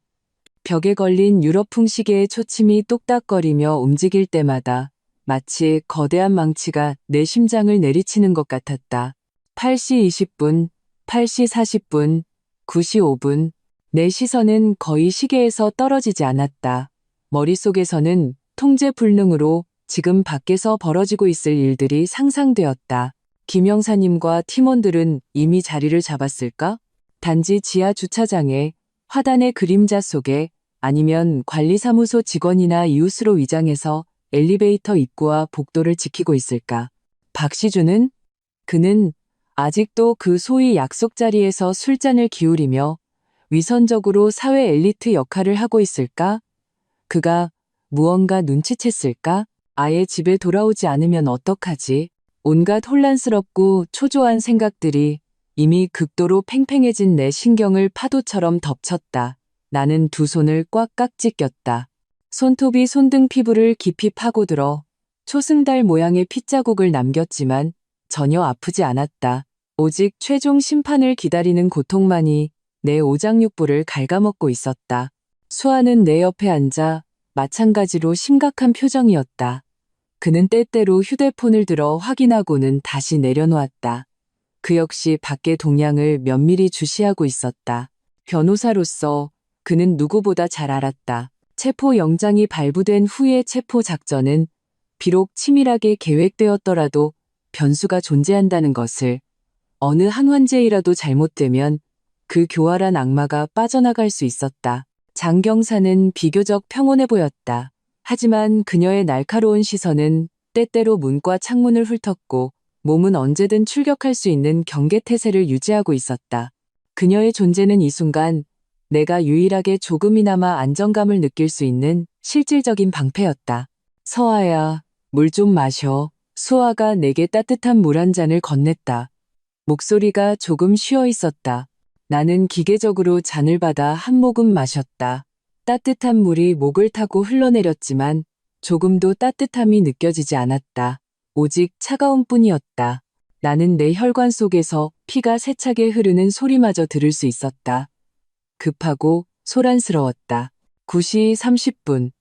벽에 걸린 유럽풍 시계의 초침이 똑딱거리며 움직일 때마다 마치 거대한 망치가 내 심장을 내리치는 것 같았다. 8시 20분, 8시 40분, 9시 5분. 내 시선은 거의 시계에서 떨어지지 않았다. 머릿속에서는 통제 불능으로 지금 밖에서 벌어지고 있을 일들이 상상되었다. 김 형사님과 팀원들은 이미 자리를 잡았을까? 단지 지하 주차장에 화단의 그림자 속에 아니면 관리사무소 직원이나 이웃으로 위장해서 엘리베이터 입구와 복도를 지키고 있을까? 박시준은? 그는 아직도 그 소위 약속 자리에서 술잔을 기울이며 위선적으로 사회 엘리트 역할을 하고 있을까? 그가 무언가 눈치챘을까? 아예 집에 돌아오지 않으면 어떡하지? 온갖 혼란스럽고 초조한 생각들이 이미 극도로 팽팽해진 내 신경을 파도처럼 덮쳤다. 나는 두 손을 꽉꽉 찢겼다. 손톱이 손등 피부를 깊이 파고들어 초승달 모양의 핏자국을 남겼지만 전혀 아프지 않았다. 오직 최종 심판을 기다리는 고통만이 내 오장육부를 갉아먹고 있었다. 수아는 내 옆에 앉아 마찬가지로 심각한 표정이었다. 그는 때때로 휴대폰을 들어 확인하고는 다시 내려놓았다. 그 역시 밖의 동향을 면밀히 주시하고 있었다. 변호사로서 그는 누구보다 잘 알았다. 체포 영장이 발부된 후의 체포 작전은 비록 치밀하게 계획되었더라도 변수가 존재한다는 것을, 어느 한 환자이라도 잘못되면 그 교활한 악마가 빠져나갈 수 있었다. 장 경사는 비교적 평온해 보였다. 하지만 그녀의 날카로운 시선은 때때로 문과 창문을 훑었고 몸은 언제든 출격할 수 있는 경계태세를 유지하고 있었다. 그녀의 존재는 이 순간 내가 유일하게 조금이나마 안정감을 느낄 수 있는 실질적인 방패였다. 서아야, 물 좀 마셔. 수아가 내게 따뜻한 물 한 잔을 건넸다. 목소리가 조금 쉬어 있었다. 나는 기계적으로 잔을 받아 한 모금 마셨다. 따뜻한 물이 목을 타고 흘러내렸지만 조금도 따뜻함이 느껴지지 않았다. 오직 차가운 뿐이었다. 나는 내 혈관 속에서 피가 세차게 흐르는 소리마저 들을 수 있었다. 급하고 소란스러웠다. 9시 30분.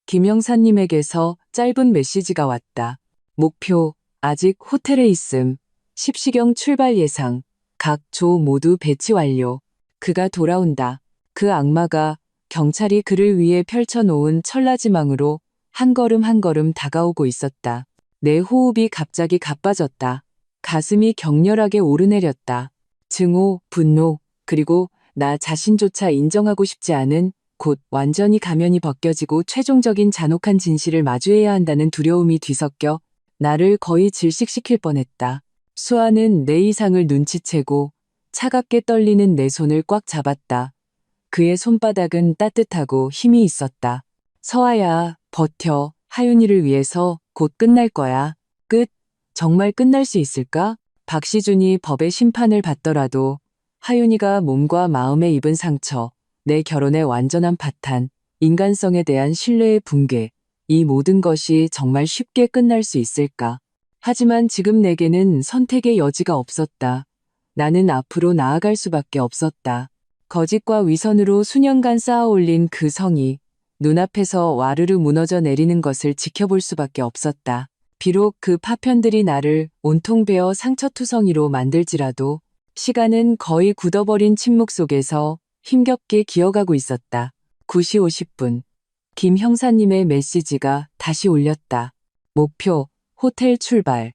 김 형사님에게서 짧은 메시지가 왔다. 목표, 아직 호텔에 있음. 10시경 출발 예상. 각 조 모두 배치 완료. 그가 돌아온다. 그 악마가 경찰이 그를 위해 펼쳐놓은 천라지망으로 한 걸음 한 걸음 다가오고 있었다. 내 호흡이 갑자기 가빠졌다. 가슴이 격렬하게 오르내렸다. 증오, 분노, 그리고 나 자신조차 인정하고 싶지 않은, 곧 완전히 가면이 벗겨지고 최종적인 잔혹한 진실을 마주해야 한다는 두려움이 뒤섞여 나를 거의 질식시킬 뻔했다. 수아는 내 이상을 눈치채고 차갑게 떨리는 내 손을 꽉 잡았다. 그의 손바닥은 따뜻하고 힘이 있었다. 서아야, 버텨. 하윤이를 위해서 곧 끝날 거야. 끝? 정말 끝날 수 있을까? 박시준이 법의 심판을 받더라도 하윤이가 몸과 마음에 입은 상처, 내 결혼의 완전한 파탄, 인간성에 대한 신뢰의 붕괴, 이 모든 것이 정말 쉽게 끝날 수 있을까? 하지만 지금 내게는 선택의 여지가 없었다. 나는 앞으로 나아갈 수밖에 없었다. 거짓과 위선으로 수년간 쌓아올린 그 성이 눈앞에서 와르르 무너져 내리는 것을 지켜볼 수밖에 없었다. 비록 그 파편들이 나를 온통 베어 상처투성이로 만들지라도 시간은 거의 굳어버린 침묵 속에서 힘겹게 기어가고 있었다. 9시 50분. 김 형사님의 메시지가 다시 울렸다. 목표, 호텔 출발.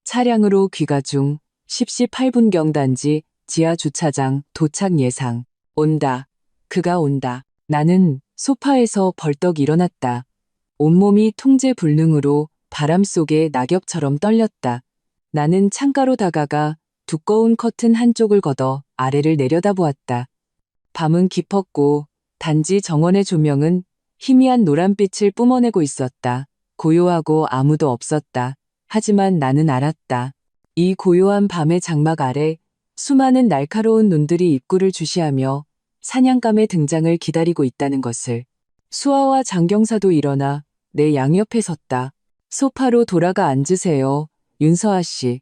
차량으로 귀가 중. 10시 8분경 단지 지하 주차장 도착 예상. 온다. 그가 온다. 나는 소파에서 벌떡 일어났다. 온몸이 통제 불능으로 바람 속에 낙엽처럼 떨렸다. 나는 창가로 다가가 두꺼운 커튼 한쪽을 걷어 아래를 내려다보았다. 밤은 깊었고 단지 정원의 조명은 희미한 노란빛을 뿜어내고 있었다. 고요하고 아무도 없었다. 하지만 나는 알았다. 이 고요한 밤의 장막 아래 수많은 날카로운 눈들이 입구를 주시하며 사냥감의 등장을 기다리고 있다는 것을. 수아와 장경사도 일어나 내 양옆에 섰다. 소파로 돌아가 앉으세요. 윤서아 씨.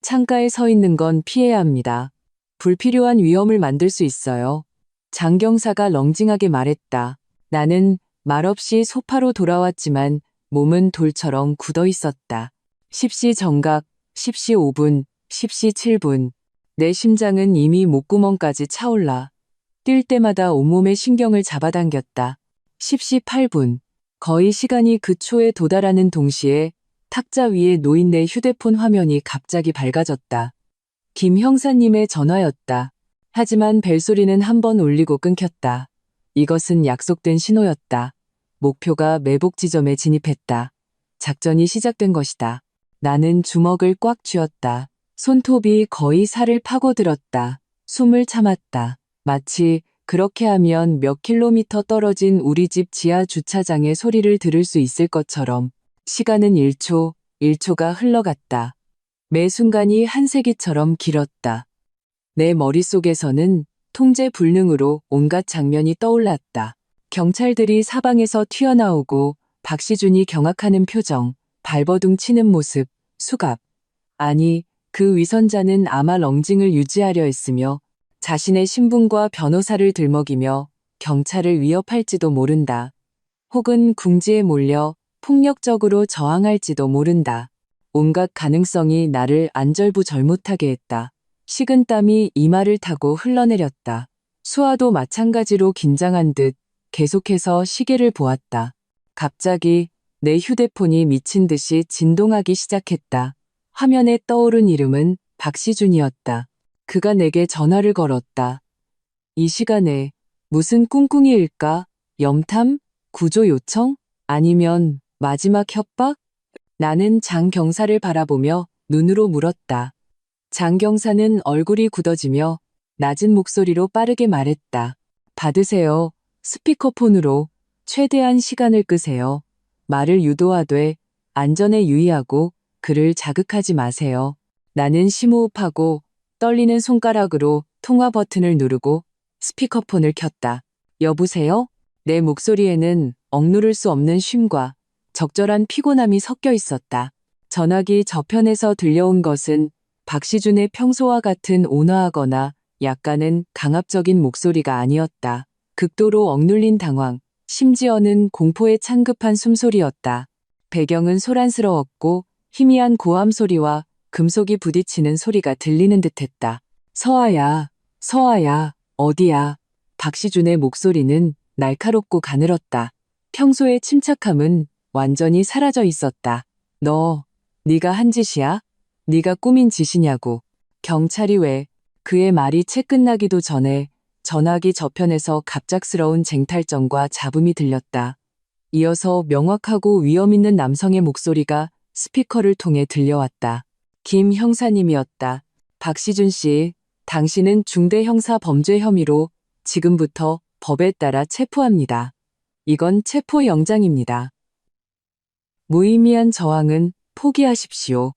창가에 서 있는 건 피해야 합니다. 불필요한 위험을 만들 수 있어요. 장경사가 렁징하게 말했다. 나는 말없이 소파로 돌아왔지만 몸은 돌처럼 굳어 있었다. 10시 정각, 10시 5분, 10시 7분. 내 심장은 이미 목구멍까지 차올라 뛸 때마다 온몸의 신경을 잡아당겼다. 10시 8분. 거의 시간이 그 초에 도달하는 동시에 탁자 위에 놓인 내 휴대폰 화면이 갑자기 밝아졌다. 김 형사님의 전화였다. 하지만 벨소리는 한 번 울리고 끊겼다. 이것은 약속된 신호였다. 목표가 매복 지점에 진입했다. 작전이 시작된 것이다. 나는 주먹을 꽉 쥐었다. 손톱이 거의 살을 파고들었다. 숨을 참았다. 마치 그렇게 하면 몇 킬로미터 떨어진 우리 집 지하 주차장의 소리를 들을 수 있을 것처럼. 시간은 1초, 1초가 흘러갔다. 매 순간이 한 세기처럼 길었다. 내 머릿속에서는 통제 불능으로 온갖 장면이 떠올랐다. 경찰들이 사방에서 튀어나오고 박시준이 경악하는 표정, 발버둥 치는 모습, 수갑. 아니, 그 위선자는 아마 렁징을 유지하려 했으며 자신의 신분과 변호사를 들먹이며 경찰을 위협할지도 모른다. 혹은 궁지에 몰려 폭력적으로 저항할지도 모른다. 온갖 가능성이 나를 안절부절못하게 했다. 식은땀이 이마를 타고 흘러내렸다. 수아도 마찬가지로 긴장한 듯 계속해서 시계를 보았다. 갑자기 내 휴대폰이 미친 듯이 진동하기 시작했다. 화면에 떠오른 이름은 박시준이었다. 그가 내게 전화를 걸었다. 이 시간에 무슨 꿍꿍이일까? 염탐? 구조 요청? 아니면 마지막 협박? 나는 장 경사를 바라보며 눈으로 물었다. 장 경사는 얼굴이 굳어지며 낮은 목소리로 빠르게 말했다. 받으세요. 스피커폰으로 최대한 시간을 끄세요. 말을 유도하되 안전에 유의하고 그를 자극하지 마세요. 나는 심호흡하고 떨리는 손가락으로 통화 버튼을 누르고 스피커폰을 켰다. 여보세요? 내 목소리에는 억누를 수 없는 쉼과 적절한 피곤함이 섞여 있었다. 전화기 저편에서 들려온 것은 박시준의 평소와 같은 온화하거나 약간은 강압적인 목소리가 아니었다. 극도로 억눌린 당황, 심지어는 공포에 찬 급한 숨소리였다. 배경은 소란스러웠고 희미한 고함 소리와 금속이 부딪히는 소리가 들리는 듯했다. 서아야, 서아야, 어디야? 박시준의 목소리는 날카롭고 가늘었다. 평소의 침착함은 완전히 사라져 있었다. 네가 한 짓이야? 네가 꾸민 짓이냐고. 경찰이 왜? 그의 말이 채 끝나기도 전에 전화기 저편에서 갑작스러운 쟁탈전과 잡음이 들렸다. 이어서 명확하고 위험 있는 남성의 목소리가 스피커를 통해 들려왔다. 김 형사님이었다. 박시준 씨, 당신은 중대 형사 범죄 혐의로 지금부터 법에 따라 체포합니다. 이건 체포 영장입니다. 무의미한 저항은 포기하십시오.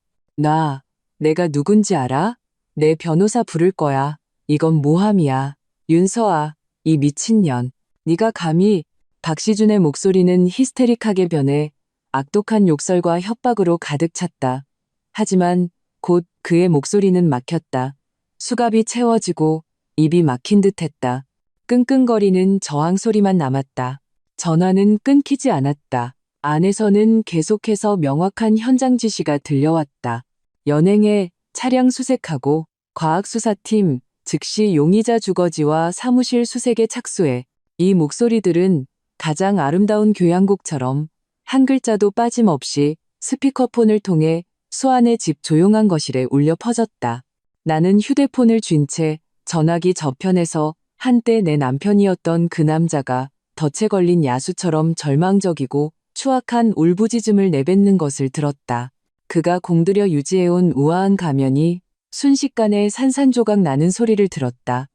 내가 누군지 알아? 내 변호사 부를 거야. 이건 모함이야. 윤서아, 이 미친년. 네가 감히. 박시준의 목소리는 히스테릭하게 변해 악독한 욕설과 협박으로 가득 찼다. 하지만 곧 그의 목소리는 막혔다. 수갑이 채워지고 입이 막힌 듯했다. 끙끙거리는 저항 소리만 남았다. 전화는 끊기지 않았다. 안에서는 계속해서 명확한 현장 지시가 들려왔다. 연행해, 차량 수색하고, 과학수사팀, 즉시 용의자 주거지와 사무실 수색에 착수해. 이 목소리들은 가장 아름다운 교향곡처럼 한 글자도 빠짐없이 스피커폰을 통해 수아의 집 조용한 거실에 울려 퍼졌다. 나는 휴대폰을 쥔 채 전화기 저편에서 한때 내 남편이었던 그 남자가 덫에 걸린 야수처럼 절망적이고 추악한 울부짖음을 내뱉는 것을 들었다. 그가 공들여 유지해온 우아한 가면이 순식간에 산산조각 나는 소리를 들었다.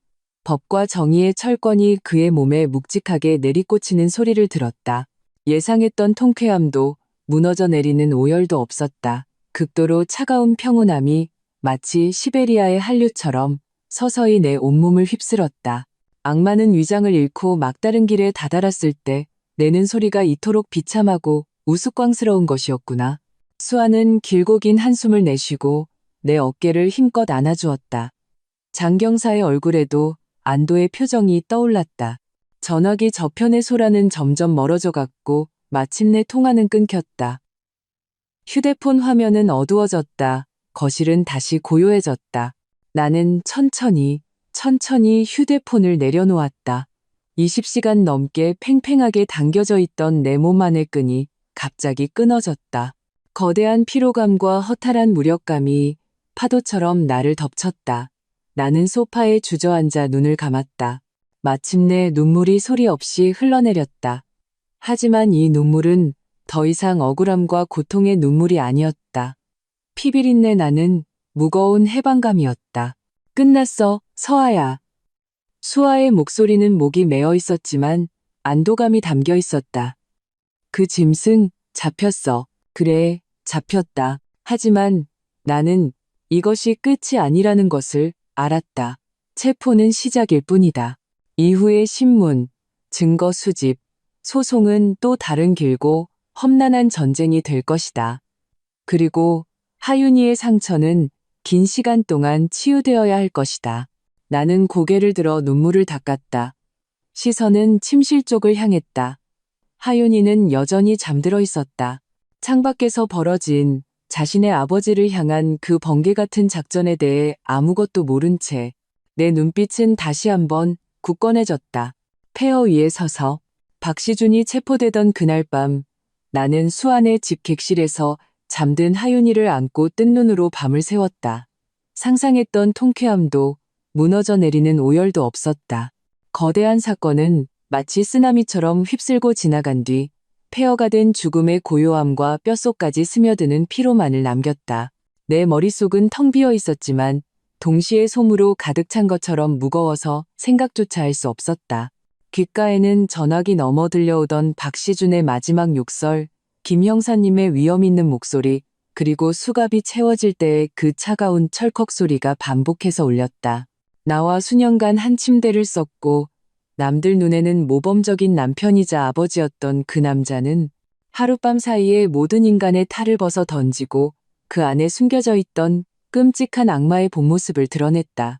법과 정의의 철권이 그의 몸에 묵직하게 내리꽂히는 소리를 들었다. 예상했던 통쾌함도 무너져 내리는 오열도 없었다. 극도로 차가운 평온함이 마치 시베리아의 한류처럼 서서히 내 온몸을 휩쓸었다. 악마는 위장을 잃고 막다른 길에 다다랐을 때 내는 소리가 이토록 비참하고 우스꽝스러운 것이었구나. 수아는 길고 긴 한숨을 내쉬고 내 어깨를 힘껏 안아주었다. 장경사의 얼굴에도 안도의 표정이 떠올랐다. 전화기 저편의 소라는 점점 멀어져 갔고 마침내 통화는 끊겼다. 휴대폰 화면은 어두워졌다. 거실은 다시 고요해졌다. 나는 천천히 휴대폰을 내려놓았다. 20시간 넘게 팽팽하게 당겨져 있던 내 몸 안의 끈이 갑자기 끊어졌다. 거대한 피로감과 허탈한 무력감이 파도처럼 나를 덮쳤다. 나는 소파에 주저앉아 눈을 감았다. 마침내 눈물이 소리 없이 흘러내렸다. 하지만 이 눈물은 더 이상 억울함과 고통의 눈물이 아니었다. 피비린내 나는 무거운 해방감이었다. 끝났어, 서아야. 수아의 목소리는 목이 메어 있었지만 안도감이 담겨 있었다. 그 짐승, 잡혔어. 그래, 잡혔다. 하지만 나는 이것이 끝이 아니라는 것을 알았다. 체포는 시작일 뿐이다. 이후의 신문, 증거 수집, 소송은 또 다른 길고 험난한 전쟁이 될 것이다. 그리고 하윤이의 상처는 긴 시간 동안 치유되어야 할 것이다. 나는 고개를 들어 눈물을 닦았다. 시선은 침실 쪽을 향했다. 하윤이는 여전히 잠들어 있었다. 창밖에서 벌어진 자신의 아버지를 향한 그 번개 같은 작전에 대해 아무것도 모른 채 내 눈빛은 다시 한번 굳건해졌다. 폐허 위에 서서 박시준이 체포되던 그날 밤 나는 수안의 집 객실에서 잠든 하윤이를 안고 뜬 눈으로 밤을 새웠다. 상상했던 통쾌함도 무너져 내리는 오열도 없었다. 거대한 사건은 마치 쓰나미처럼 휩쓸고 지나간 뒤 폐허가 된 죽음의 고요함과 뼛속까지 스며드는 피로만을 남겼다. 내 머릿속은 텅 비어 있었지만 동시에 솜으로 가득 찬 것처럼 무거워서 생각조차 할 수 없었다. 귓가에는 전화기 넘어 들려오던 박시준의 마지막 욕설, 김 형사님의 위험 있는 목소리, 그리고 수갑이 채워질 때의 그 차가운 철컥 소리가 반복해서 울렸다. 나와 수년간 한 침대를 썼고 남들 눈에는 모범적인 남편이자 아버지였던 그 남자는 하룻밤 사이에 모든 인간의 탈을 벗어 던지고 그 안에 숨겨져 있던 끔찍한 악마의 본 모습을 드러냈다.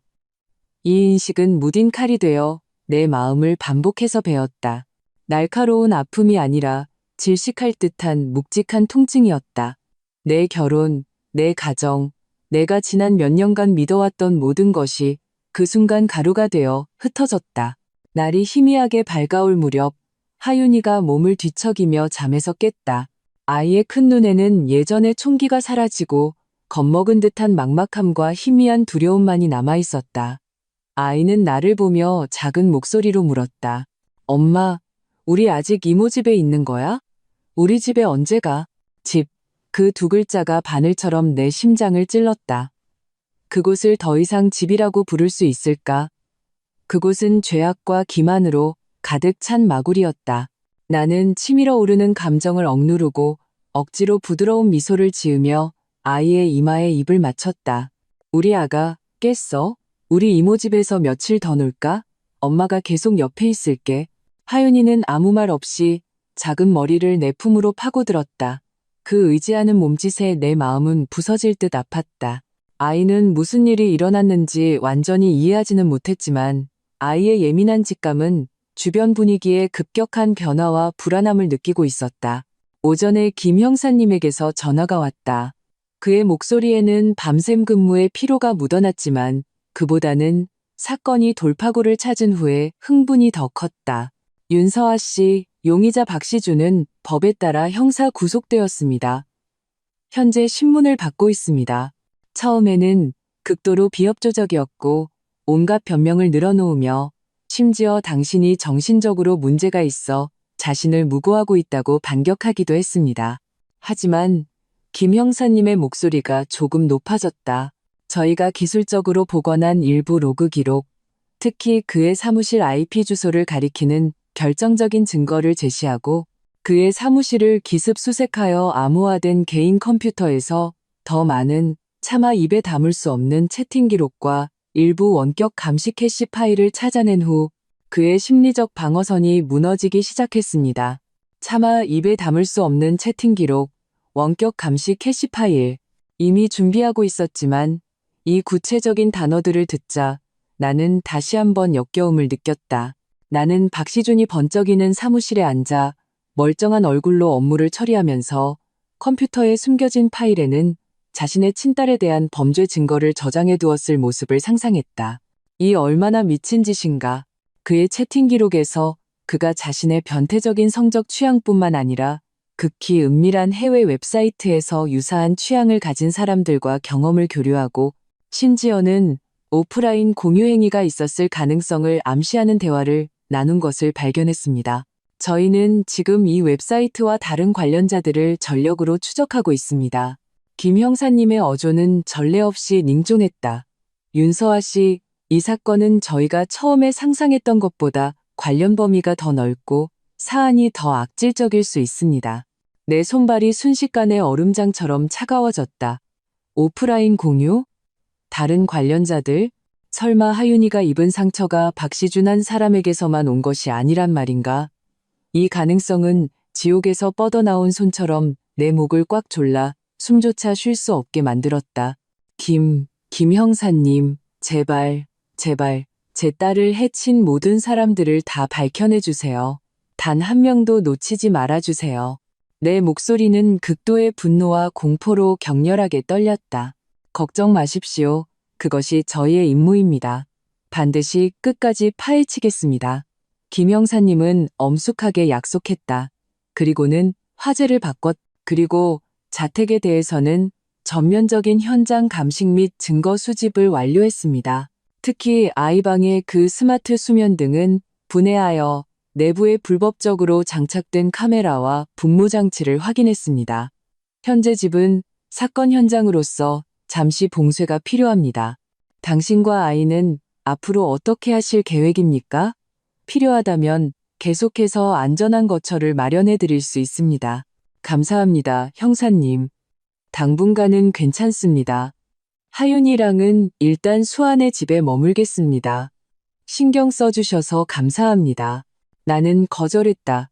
이 인식은 무딘 칼이 되어 내 마음을 반복해서 베었다. 날카로운 아픔이 아니라 질식할 듯한 묵직한 통증이었다. 내 결혼, 내 가정, 내가 지난 몇 년간 믿어왔던 모든 것이 그 순간 가루가 되어 흩어졌다. 날이 희미하게 밝아올 무렵 하윤이가 몸을 뒤척이며 잠에서 깼다. 아이의 큰 눈에는 예전의 총기가 사라지고 겁먹은 듯한 막막함과 희미한 두려움만이 남아있었다. 아이는 나를 보며 작은 목소리로 물었다. 엄마, 우리 아직 이모 집에 있는 거야? 우리 집에 언제 가? 집. 그 두 글자가 바늘처럼 내 심장을 찔렀다. 그곳을 더 이상 집이라고 부를 수 있을까? 그곳은 죄악과 기만으로 가득 찬 마구리였다. 나는 치밀어 오르는 감정을 억누르고 억지로 부드러운 미소를 지으며 아이의 이마에 입을 맞췄다. 우리 아가, 깼어? 우리 이모 집에서 며칠 더 놀까? 엄마가 계속 옆에 있을게. 하윤이는 아무 말 없이 작은 머리를 내 품으로 파고들었다. 그 의지하는 몸짓에 내 마음은 부서질 듯 아팠다. 아이는 무슨 일이 일어났는지 완전히 이해하지는 못했지만 아이의 예민한 직감은 주변 분위기에 급격한 변화와 불안함을 느끼고 있었다. 오전에 김 형사님에게서 전화가 왔다. 그의 목소리에는 밤샘 근무의 피로가 묻어났지만 그보다는 사건이 돌파구를 찾은 후에 흥분이 더 컸다. 윤서아 씨, 용의자 박시준은 법에 따라 형사 구속되었습니다. 현재 신문을 받고 있습니다. 처음에는 극도로 비협조적이었고 온갖 변명을 늘어놓으며 심지어 당신이 정신적으로 문제가 있어 자신을 무고하고 있다고 반격하기도 했습니다. 하지만 김 형사님의 목소리가 조금 높아졌다. 저희가 기술적으로 복원한 일부 로그 기록, 특히 그의 사무실 IP 주소를 가리키는 결정적인 증거를 제시하고 그의 사무실을 기습 수색하여 암호화된 개인 컴퓨터에서 더 많은 차마 입에 담을 수 없는 채팅 기록과 일부 원격 감시 캐시 파일을 찾아낸 후 그의 심리적 방어선이 무너지기 시작했습니다. 차마 입에 담을 수 없는 채팅 기록, 원격 감시 캐시 파일. 이미 준비하고 있었지만 이 구체적인 단어들을 듣자 나는 다시 한번 역겨움을 느꼈다. 나는 박시준이 번쩍이는 사무실에 앉아 멀쩡한 얼굴로 업무를 처리하면서 컴퓨터에 숨겨진 파일에는 자신의 친딸에 대한 범죄 증거를 저장해 두었을 모습을 상상했다. 이 얼마나 미친 짓인가. 그의 채팅 기록에서 그가 자신의 변태적인 성적 취향뿐만 아니라 극히 은밀한 해외 웹사이트에서 유사한 취향을 가진 사람들과 경험을 교류하고 심지어는 오프라인 공유 행위가 있었을 가능성을 암시하는 대화를 나눈 것을 발견했습니다. 저희는 지금 이 웹사이트와 다른 관련자들을 전력으로 추적하고 있습니다. 김 형사님의 어조는 전례 없이 닝종했다. 윤서아 씨, 이 사건은 저희가 처음에 상상했던 것보다 관련 범위가 더 넓고 사안이 더 악질적일 수 있습니다. 내 손발이 순식간에 얼음장처럼 차가워졌다. 오프라인 공유? 다른 관련자들? 설마 하윤이가 입은 상처가 박시준 한 사람에게서만 온 것이 아니란 말인가? 이 가능성은 지옥에서 뻗어나온 손처럼 내 목을 꽉 졸라 숨조차 쉴 수 없게 만들었다. 김 형사님, 제발, 제 딸을 해친 모든 사람들을 다 밝혀내주세요. 단 한 명도 놓치지 말아주세요. 내 목소리는 극도의 분노와 공포로 격렬하게 떨렸다. 걱정 마십시오. 그것이 저희의 임무입니다. 반드시 끝까지 파헤치겠습니다. 김 형사님은 엄숙하게 약속했다. 그리고는 화제를 그리고 자택에 대해서는 전면적인 현장 감식 및 증거 수집을 완료했습니다. 특히 아이방의 그 스마트 수면등은 분해하여 내부에 불법적으로 장착된 카메라와 분무 장치를 확인했습니다. 현재 집은 사건 현장으로서 잠시 봉쇄가 필요합니다. 당신과 아이는 앞으로 어떻게 하실 계획입니까? 필요하다면 계속해서 안전한 거처를 마련해 드릴 수 있습니다. 감사합니다, 형사님. 당분간은 괜찮습니다. 하윤이랑은 일단 수아네 집에 머물겠습니다. 신경 써주셔서 감사합니다. 나는 거절했다.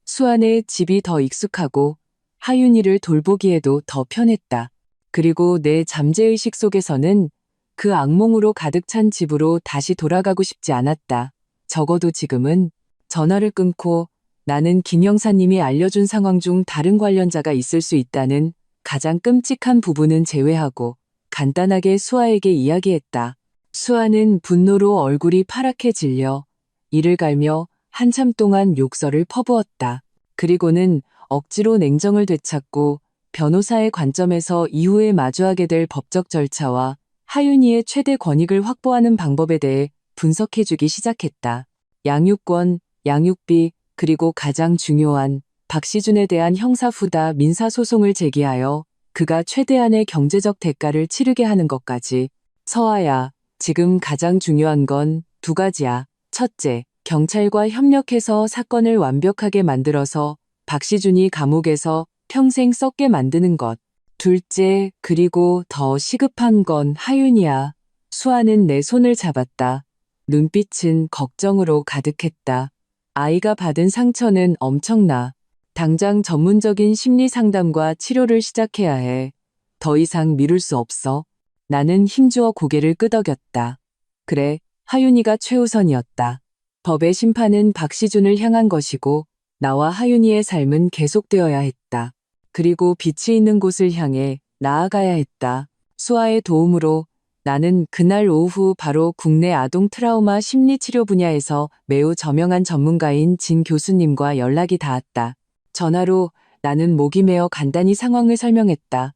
수아네 집이 더 익숙하고 하윤이를 돌보기에도 더 편했다. 그리고 내 잠재의식 속에서는 그 악몽으로 가득 찬 집으로 다시 돌아가고 싶지 않았다. 적어도 지금은 전화를 끊고 나는 김 형사님이 알려준 상황 중 다른 관련자가 있을 수 있다는 가장 끔찍한 부분은 제외하고 간단하게 수아에게 이야기했다. 수아는 분노로 얼굴이 파랗게 질려 이를 갈며 한참 동안 욕설을 퍼부었다. 그리고는 억지로 냉정을 되찾고 변호사의 관점에서 이후에 마주하게 될 법적 절차와 하윤이의 최대 권익을 확보하는 방법에 대해 분석해주기 시작했다. 양육권, 양육비, 그리고 가장 중요한 박시준에 대한 형사후다 민사소송을 제기하여 그가 최대한의 경제적 대가를 치르게 하는 것까지. 서아야, 지금 가장 중요한 건 두 가지야. 첫째, 경찰과 협력해서 사건을 완벽하게 만들어서 박시준이 감옥에서 평생 썩게 만드는 것. 둘째, 그리고 더 시급한 건 하윤이야. 수아는 내 손을 잡았다. 눈빛은 걱정으로 가득했다. 아이가 받은 상처는 엄청나. 당장 전문적인 심리 상담과 치료를 시작해야 해. 더 이상 미룰 수 없어. 나는 힘주어 고개를 끄덕였다. 그래, 하윤이가 최우선이었다. 법의 심판은 박시준을 향한 것이고 나와 하윤이의 삶은 계속되어야 했다. 그리고 빛이 있는 곳을 향해 나아가야 했다. 수아의 도움으로 나는 그날 오후 바로 국내 아동 트라우마 심리치료 분야에서 매우 저명한 전문가인 진 교수님과 연락이 닿았다. 전화로 나는 목이 메어 간단히 상황을 설명했다.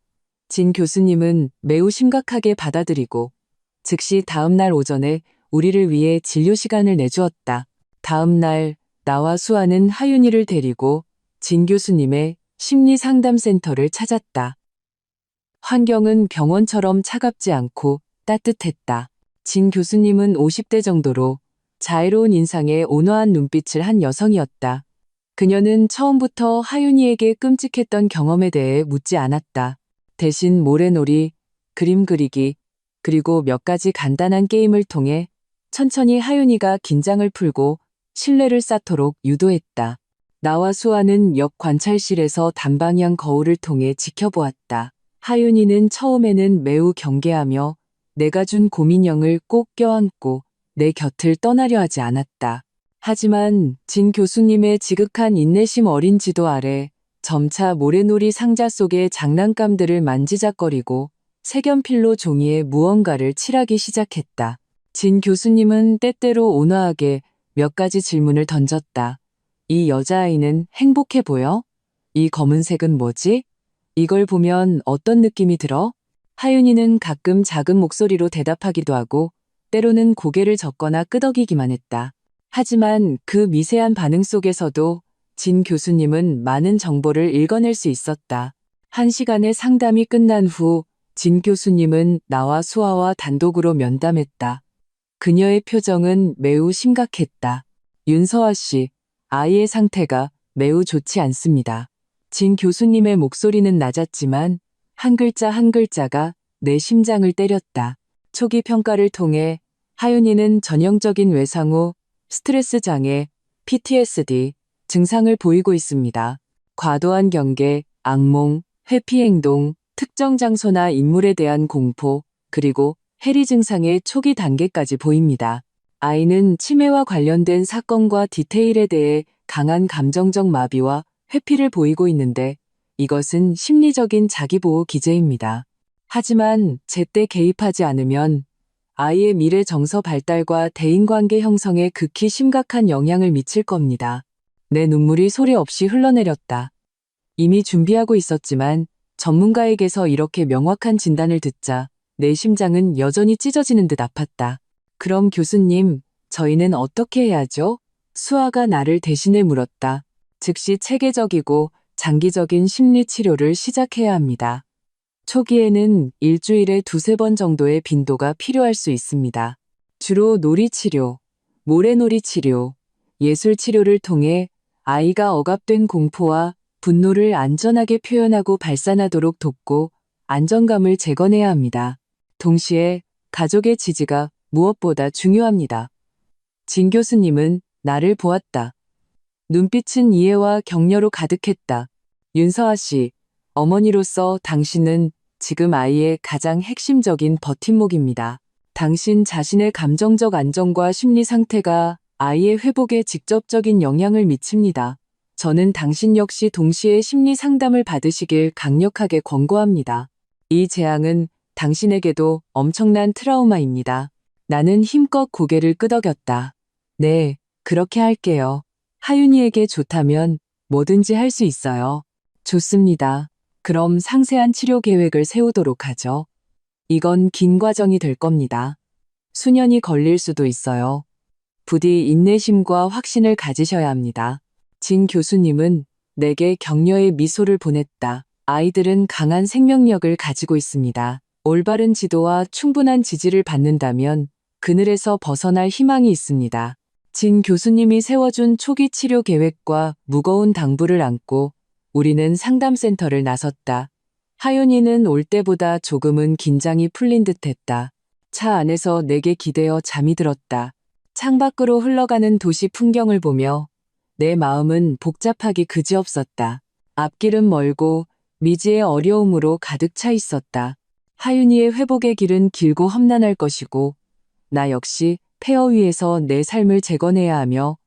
진 교수님은 매우 심각하게 받아들이고 즉시 다음 날 오전에 우리를 위해 진료 시간을 내주었다. 다음 날 나와 수아는 하윤이를 데리고 진 교수님의 심리상담센터를 찾았다. 환경은 병원처럼 차갑지 않고 따뜻했다. 진 교수님은 50대 정도로 자애로운 인상에 온화한 눈빛을 한 여성이었다. 그녀는 처음부터 하윤이에게 끔찍했던 경험에 대해 묻지 않았다. 대신 모래놀이, 그림 그리기, 그리고 몇 가지 간단한 게임을 통해 천천히 하윤이가 긴장을 풀고 신뢰를 쌓도록 유도했다. 나와 수아는 옆 관찰실에서 단방향 거울을 통해 지켜보았다. 하윤이는 처음에는 매우 경계하며 내가 준 고민형을 꼭 껴안고 내 곁을 떠나려 하지 않았다. 하지만 진 교수님의 지극한 인내심 어린 지도 아래 점차 모래놀이 상자 속의 장난감들을 만지작거리고 색연필로 종이에 무언가를 칠하기 시작했다. 진 교수님은 때때로 온화하게 몇 가지 질문을 던졌다. 이 여자아이는 행복해 보여? 이 검은색은 뭐지? 이걸 보면 어떤 느낌이 들어? 하윤이는 가끔 작은 목소리로 대답하기도 하고 때로는 고개를 젓거나 끄덕이기만 했다. 하지만 그 미세한 반응 속에서도 진 교수님은 많은 정보를 읽어낼 수 있었다. 1시간의 상담이 끝난 후 진 교수님은 나와 수아와 단독으로 면담했다. 그녀의 표정은 매우 심각했다. 윤서아 씨, 아이의 상태가 매우 좋지 않습니다. 진 교수님의 목소리는 낮았지만 한 글자 한 글자가 내 심장을 때렸다. 초기 평가를 통해 하윤이는 전형적인 외상 후 스트레스 장애, PTSD 증상을 보이고 있습니다. 과도한 경계, 악몽, 회피 행동, 특정 장소나 인물에 대한 공포, 그리고 해리 증상의 초기 단계까지 보입니다. 아이는 치매와 관련된 사건과 디테일에 대해 강한 감정적 마비와 회피를 보이고 있는데 이것은 심리적인 자기보호 기제입니다. 하지만 제때 개입하지 않으면 아이의 미래 정서 발달과 대인관계 형성에 극히 심각한 영향을 미칠 겁니다. 내 눈물이 소리 없이 흘러내렸다. 이미 준비하고 있었지만 전문가에게서 이렇게 명확한 진단을 듣자 내 심장은 여전히 찢어지는 듯 아팠다. 그럼 교수님, 저희는 어떻게 해야죠? 수아가 나를 대신해 물었다. 즉시 체계적이고 장기적인 심리 치료를 시작해야 합니다. 초기에는 일주일에 2~3번 정도의 빈도가 필요할 수 있습니다. 주로 놀이치료, 모래놀이 치료, 예술 치료를 통해 아이가 억압된 공포와 분노를 안전하게 표현하고 발산하도록 돕고 안정감을 재건해야 합니다. 동시에 가족의 지지가 무엇보다 중요합니다. 진 교수님은 나를 보았다. 눈빛은 이해와 격려로 가득했다. 윤서아 씨, 어머니로서 당신은 지금 아이의 가장 핵심적인 버팀목입니다. 당신 자신의 감정적 안정과 심리 상태가 아이의 회복에 직접적인 영향을 미칩니다. 저는 당신 역시 동시에 심리 상담을 받으시길 강력하게 권고합니다. 이 재앙은 당신에게도 엄청난 트라우마입니다. 나는 힘껏 고개를 끄덕였다. 네, 그렇게 할게요. 하윤이에게 좋다면 뭐든지 할 수 있어요. 좋습니다. 그럼 상세한 치료 계획을 세우도록 하죠. 이건 긴 과정이 될 겁니다. 수년이 걸릴 수도 있어요. 부디 인내심과 확신을 가지셔야 합니다. 진 교수님은 내게 격려의 미소를 보냈다. 아이들은 강한 생명력을 가지고 있습니다. 올바른 지도와 충분한 지지를 받는다면 그늘에서 벗어날 희망이 있습니다. 진 교수님이 세워준 초기 치료 계획과 무거운 당부를 안고 우리는 상담센터를 나섰다. 하윤이는 올 때보다 조금은 긴장이 풀린 듯했다. 차 안에서 내게 기대어 잠이 들었다. 창밖으로 흘러가는 도시 풍경을 보며 내 마음은 복잡하기 그지없었다. 앞길은 멀고 미지의 어려움으로 가득 차 있었다. 하윤이의 회복의 길은 길고 험난할 것이고 나 역시 폐허 위에서 내 삶을 재건해야 하며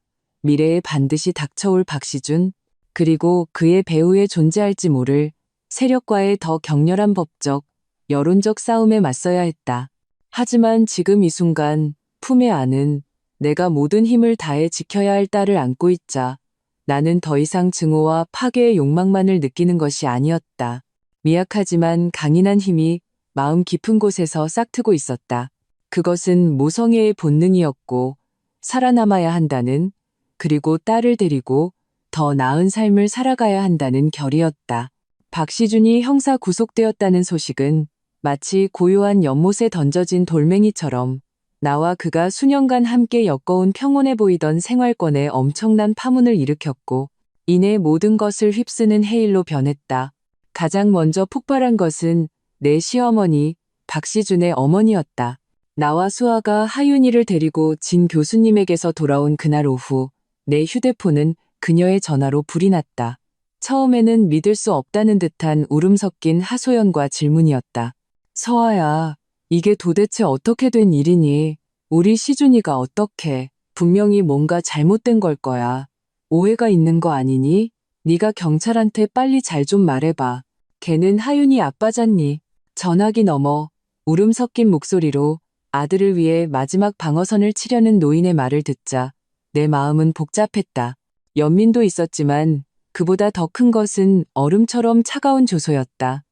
미래에 반드시 닥쳐올 박시준 그리고 그의 배후에 존재할지 모를 세력과의 더 격렬한 법적, 여론적 싸움에 맞서야 했다. 하지만 지금 이 순간 품에 안은 내가 모든 힘을 다해 지켜야 할 딸을 안고 있자 나는 더 이상 증오와 파괴의 욕망만을 느끼는 것이 아니었다. 미약하지만 강인한 힘이 마음 깊은 곳에서 싹트고 있었다. 그것은 모성애의 본능이었고 살아남아야 한다는 그리고 딸을 데리고 더 나은 삶을 살아가야 한다는 결의였다. 박시준이 형사 구속되었다는 소식은 마치 고요한 연못에 던져진 돌멩이처럼 나와 그가 수년간 함께 엮어온 평온해 보이던 생활권에 엄청난 파문을 일으켰고 이내 모든 것을 휩쓰는 해일로 변했다. 가장 먼저 폭발한 것은 내 시어머니 박시준의 어머니였다. 나와 수아가 하윤이를 데리고 진 교수님에게서 돌아온 그날 오후 내 휴대폰은 그녀의 전화로 불이 났다. 처음에는 믿을 수 없다는 듯한 울음 섞인 하소연과 질문이었다. 서아야, 이게 도대체 어떻게 된 일이니? 우리 시준이가 어떻게? 분명히 뭔가 잘못된 걸 거야. 오해가 있는 거 아니니? 네가 경찰한테 빨리 잘 좀 말해봐. 걔는 하윤이 아빠잖니. 전화기 너머 울음 섞인 목소리로 아들을 위해 마지막 방어선을 치려는 노인의 말을 듣자 내 마음은 복잡했다. 연민도 있었지만 그보다 더 큰 것은 얼음처럼 차가운 조소였다.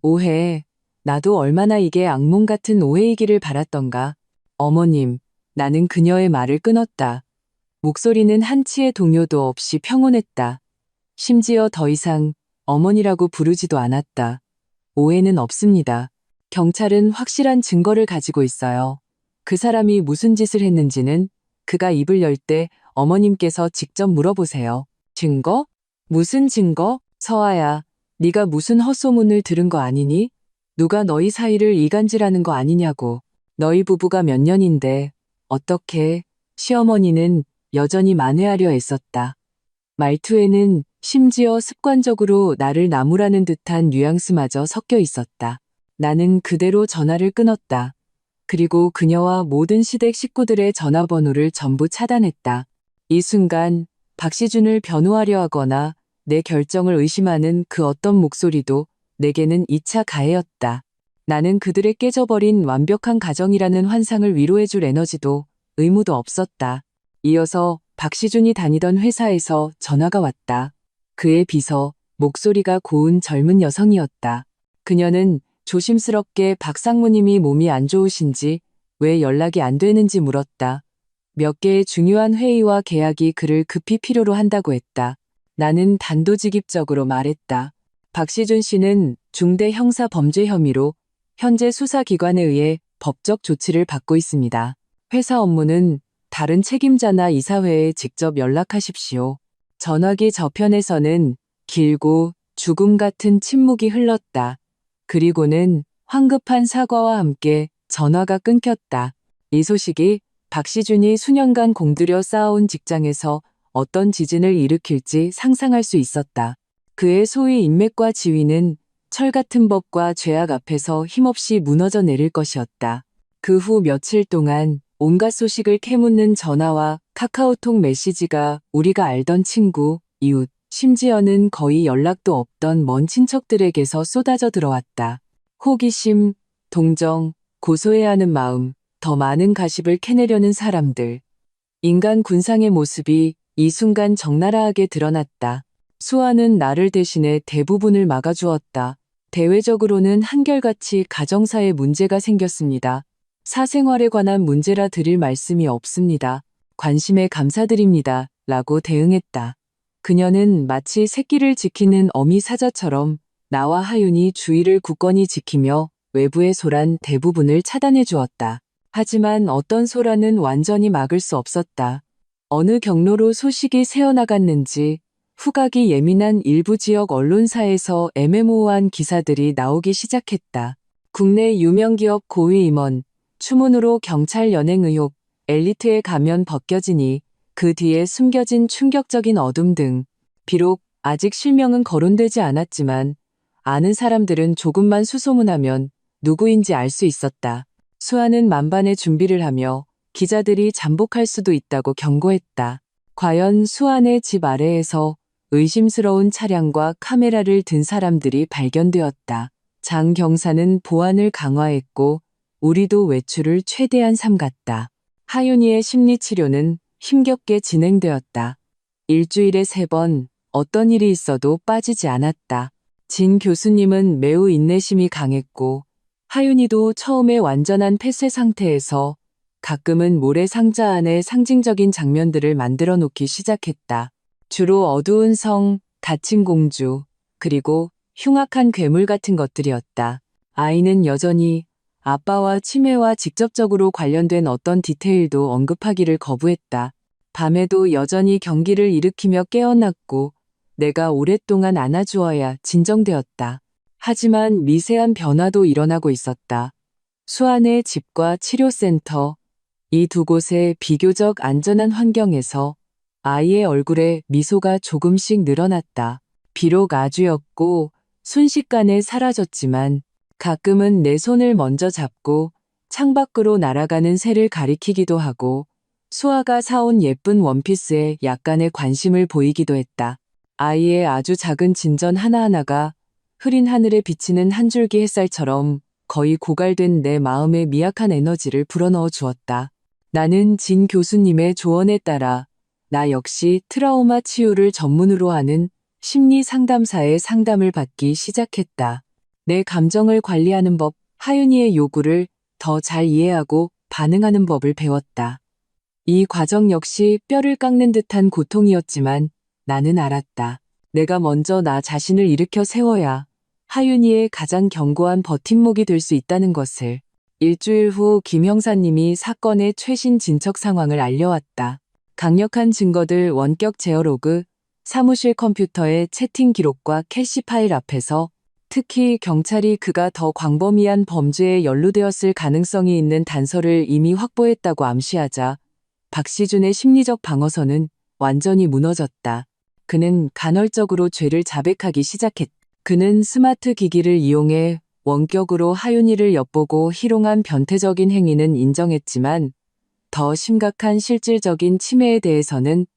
오해. 나도 얼마나 이게 악몽 같은 오해이기를 바랐던가. 어머님, 나는 그녀의 말을 끊었다. 목소리는 한치의 동요도 없이 평온했다. 심지어 더 이상 어머니라고 부르지도 않았다. 오해는 없습니다. 경찰은 확실한 증거를 가지고 있어요. 그 사람이 무슨 짓을 했는지는 그가 입을 열 때 어머님께서 직접 물어보세요. 증거? 무슨 증거? 서아야, 네가 무슨 헛소문을 들은 거 아니니? 누가 너희 사이를 이간질하는 거 아니냐고. 너희 부부가 몇 년인데 어떻게? 시어머니는 여전히 만회하려 애썼다. 말투에는 심지어 습관적으로 나를 나무라는 듯한 뉘앙스마저 섞여 있었다. 나는 그대로 전화를 끊었다. 그리고 그녀와 모든 시댁 식구들의 전화번호를 전부 차단했다. 이 순간 박시준을 변호하려 하거나 내 결정을 의심하는 그 어떤 목소리도 내게는 2차 가해였다. 나는 그들의 깨져버린 완벽한 가정이라는 환상을 위로해줄 에너지도 의무도 없었다. 이어서 박시준이 다니던 회사에서 전화가 왔다. 그의 비서, 목소리가 고운 젊은 여성이었다. 그녀는 조심스럽게 박 상무님이 몸이 안 좋으신지 왜 연락이 안 되는지 물었다. 몇 개의 중요한 회의와 계약이 그를 급히 필요로 한다고 했다. 나는 단도직입적으로 말했다. 박시준 씨는 중대 형사 범죄 혐의로 현재 수사기관에 의해 법적 조치를 받고 있습니다. 회사 업무는 다른 책임자나 이사회에 직접 연락하십시오. 전화기 저편에서는 길고 죽음 같은 침묵이 흘렀다. 그리고는 황급한 사과와 함께 전화가 끊겼다. 이 소식이 박시준이 수년간 공들여 쌓아온 직장에서 어떤 지진을 일으킬지 상상할 수 있었다. 그의 소위 인맥과 지위는 철 같은 법과 죄악 앞에서 힘없이 무너져 내릴 것이었다. 그 후 며칠 동안 온갖 소식을 캐묻는 전화와 카카오톡 메시지가 우리가 알던 친구, 이웃, 심지어는 거의 연락도 없던 먼 친척들에게서 쏟아져 들어왔다. 호기심, 동정, 고소해야 하는 마음, 더 많은 가십을 캐내려는 사람들. 인간 군상의 모습이 이 순간 적나라하게 드러났다. 수아는 나를 대신해 대부분을 막아주었다. 대외적으로는 한결같이 가정사에 문제가 생겼습니다. 사생활에 관한 문제라 드릴 말씀이 없습니다. 관심에 감사드립니다. 라고 대응했다. 그녀는 마치 새끼를 지키는 어미 사자처럼 나와 하윤이 주의를 굳건히 지키며 외부의 소란 대부분을 차단해 주었다. 하지만 어떤 소란은 완전히 막을 수 없었다. 어느 경로로 소식이 새어나갔는지 후각이 예민한 일부 지역 언론사에서 애매모호한 기사들이 나오기 시작했다. 국내 유명 기업 고위 임원, 추문으로 경찰 연행 의혹, 엘리트의 가면 벗겨지니 그 뒤에 숨겨진 충격적인 어둠 등 비록 아직 실명은 거론되지 않았지만 아는 사람들은 조금만 수소문하면 누구인지 알 수 있었다. 수아는 만반의 준비를 하며 기자들이 잠복할 수도 있다고 경고했다. 과연 수아네 집 아래에서 의심스러운 차량과 카메라를 든 사람들이 발견되었다. 장 경사는 보안을 강화했고 우리도 외출을 최대한 삼갔다. 하윤이의 심리치료는 힘겹게 진행되었다. 일주일에 3번 어떤 일이 있어도 빠지지 않았다. 진 교수님은 매우 인내심이 강했고 하윤이도 처음에 완전한 폐쇄 상태에서 가끔은 모래상자 안에 상징적인 장면들을 만들어 놓기 시작했다. 주로 어두운 성, 갇힌 공주, 그리고 흉악한 괴물 같은 것들이었다. 아이는 여전히 아빠와 치매와 직접적으로 관련된 어떤 디테일도 언급하기를 거부했다. 밤에도 여전히 경기를 일으키며 깨어났고 내가 오랫동안 안아주어야 진정되었다. 하지만 미세한 변화도 일어나고 있었다. 수아네 집과 치료센터, 이 두 곳의 비교적 안전한 환경에서 아이의 얼굴에 미소가 조금씩 늘어났다. 비록 아주였고 순식간에 사라졌지만 가끔은 내 손을 먼저 잡고 창밖으로 날아가는 새를 가리키기도 하고 수아가 사온 예쁜 원피스에 약간의 관심을 보이기도 했다. 아이의 아주 작은 진전 하나하나가 흐린 하늘에 비치는 한 줄기 햇살처럼 거의 고갈된 내 마음에 미약한 에너지를 불어넣어 주었다. 나는 진 교수님의 조언에 따라 나 역시 트라우마 치유를 전문으로 하는 심리 상담사의 상담을 받기 시작했다. 내 감정을 관리하는 법, 하윤이의 요구를 더 잘 이해하고 반응하는 법을 배웠다. 이 과정 역시 뼈를 깎는 듯한 고통이었지만 나는 알았다. 내가 먼저 나 자신을 일으켜 세워야 하윤이의 가장 견고한 버팀목이 될 수 있다는 것을. 일주일 후 김 형사님이 사건의 최신 진척 상황을 알려왔다. 강력한 증거들 원격 제어 로그, 사무실 컴퓨터의 채팅 기록과 캐시 파일 앞에서 특히 경찰이 그가 더 광범위한 범죄에 연루되었을 가능성이 있는 단서를 이미 확보했다고 암시하자 박시준의 심리적 방어선은 완전히 무너졌다. 그는 간헐적으로 죄를 자백하기 시작했다. 그는 스마트 기기를 이용해 원격으로 하윤이를 엿보고 희롱한 변태적인 행위는 인정했지만 더 심각한 실질적인 침해에 대해서는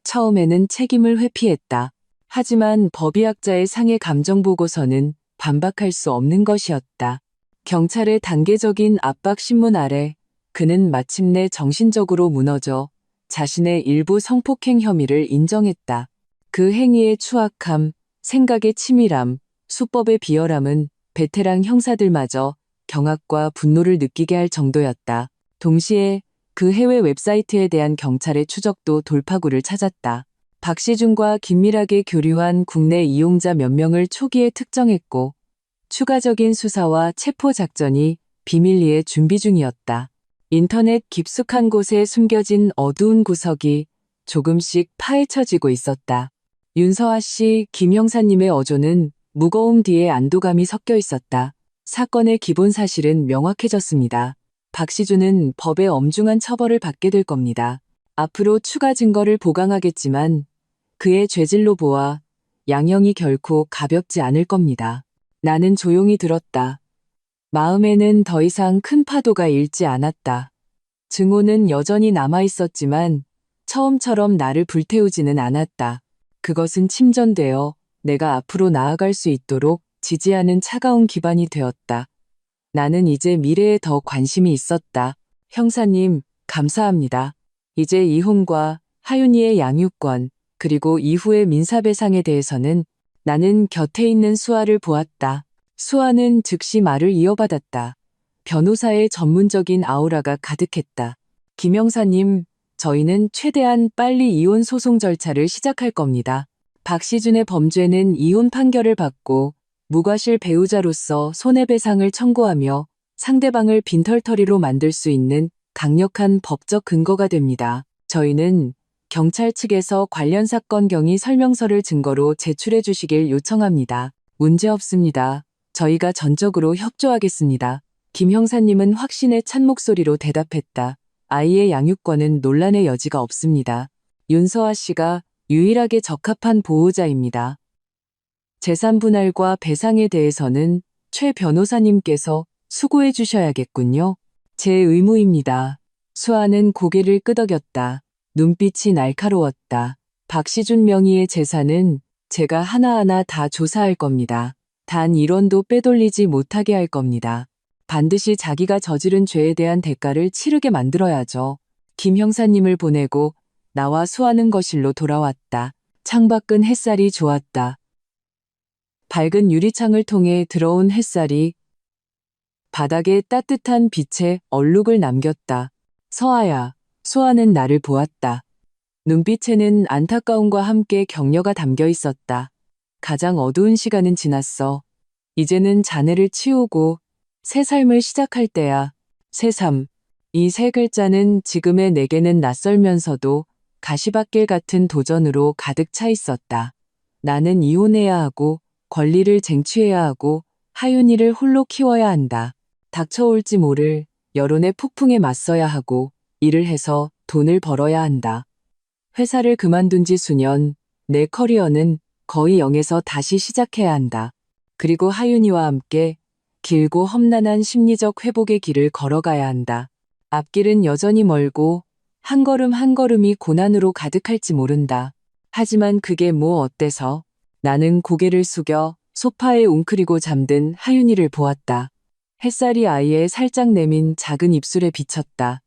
처음에는 책임을 회피했다. 하지만 법의학자의 상해 감정보고서는 반박할 수 없는 것이었다. 경찰의 단계적인 압박 신문 아래 그는 마침내 정신적으로 무너져 자신의 일부 성폭행 혐의를 인정했다. 그 행위의 추악함, 생각의 치밀함, 수법의 비열함은 베테랑 형사들마저 경악과 분노를 느끼게 할 정도였다. 동시에 그 해외 웹사이트에 대한 경찰의 추적도 돌파구를 찾았다. 박시준과 긴밀하게 교류한 국내 이용자 몇 명을 초기에 특정했고 추가적인 수사와 체포 작전이 비밀리에 준비 중이었다. 인터넷 깊숙한 곳에 숨겨진 어두운 구석이 조금씩 파헤쳐지고 있었다. 윤서아 씨, 김 형사님의 어조는 무거움 뒤에 안도감이 섞여 있었다. 사건의 기본 사실은 명확해졌습니다. 박시준은 법의 엄중한 처벌을 받게 될 겁니다. 앞으로 추가 증거를 보강하겠지만 그의 죄질로 보아 양형이 결코 가볍지 않을 겁니다. 나는 조용히 들었다. 마음에는 더 이상 큰 파도가 일지 않았다. 증오는 여전히 남아있었지만 처음처럼 나를 불태우지는 않았다. 그것은 침전되어 내가 앞으로 나아갈 수 있도록 지지하는 차가운 기반이 되었다. 나는 이제 미래에 더 관심이 있었다. 형사님, 감사합니다. 이제 이혼과 하윤이의 양육권, 그리고 이후의 민사배상에 대해서는 나는 곁에 있는 수아를 보았다. 수아는 즉시 말을 이어받았다. 변호사의 전문적인 아우라가 가득했다. 김 형사님, 저희는 최대한 빨리 이혼 소송 절차를 시작할 겁니다. 박시준의 범죄는 이혼 판결을 받고 무과실 배우자로서 손해배상을 청구하며 상대방을 빈털터리로 만들 수 있는 강력한 법적 근거가 됩니다. 저희는 경찰 측에서 관련 사건 경위 설명서를 증거로 제출해 주시길 요청합니다. 문제없습니다. 저희가 전적으로 협조하겠습니다. 김 형사님은 확신에 찬 목소리로 대답했다. 아이의 양육권은 논란의 여지가 없습니다. 윤서아 씨가 유일하게 적합한 보호자입니다. 재산 분할과 배상에 대해서는 최 변호사님께서 수고해 주셔야겠군요. 제 의무입니다. 수아는 고개를 끄덕였다. 눈빛이 날카로웠다. 박시준 명의의 재산은 제가 하나하나 다 조사할 겁니다. 단 1원도 빼돌리지 못하게 할 겁니다. 반드시 자기가 저지른 죄에 대한 대가를 치르게 만들어야죠. 김 형사님을 보내고 나와 수아는 거실로 돌아왔다. 창밖은 햇살이 좋았다. 밝은 유리창을 통해 들어온 햇살이 바닥에 따뜻한 빛의 얼룩을 남겼다. 서아야, 수아는 나를 보았다. 눈빛에는 안타까움과 함께 격려가 담겨 있었다. 가장 어두운 시간은 지났어. 이제는 자네를 치우고 새 삶을 시작할 때야. 새삼. 이 세 글자는 지금의 내게는 낯설면서도 가시밭길 같은 도전으로 가득 차 있었다. 나는 이혼해야 하고 권리를 쟁취해야 하고 하윤이를 홀로 키워야 한다. 닥쳐올지 모를 여론의 폭풍에 맞서야 하고 일을 해서 돈을 벌어야 한다. 회사를 그만둔 지 수년, 내 커리어는 거의 0에서 다시 시작해야 한다. 그리고 하윤이와 함께 길고 험난한 심리적 회복의 길을 걸어가야 한다. 앞길은 여전히 멀고 한 걸음 한 걸음이 고난으로 가득할지 모른다. 하지만 그게 뭐 어때서? 나는 고개를 숙여 소파에 웅크리고 잠든 하윤이를 보았다. 햇살이 아이의 살짝 내민 작은 입술에 비쳤다.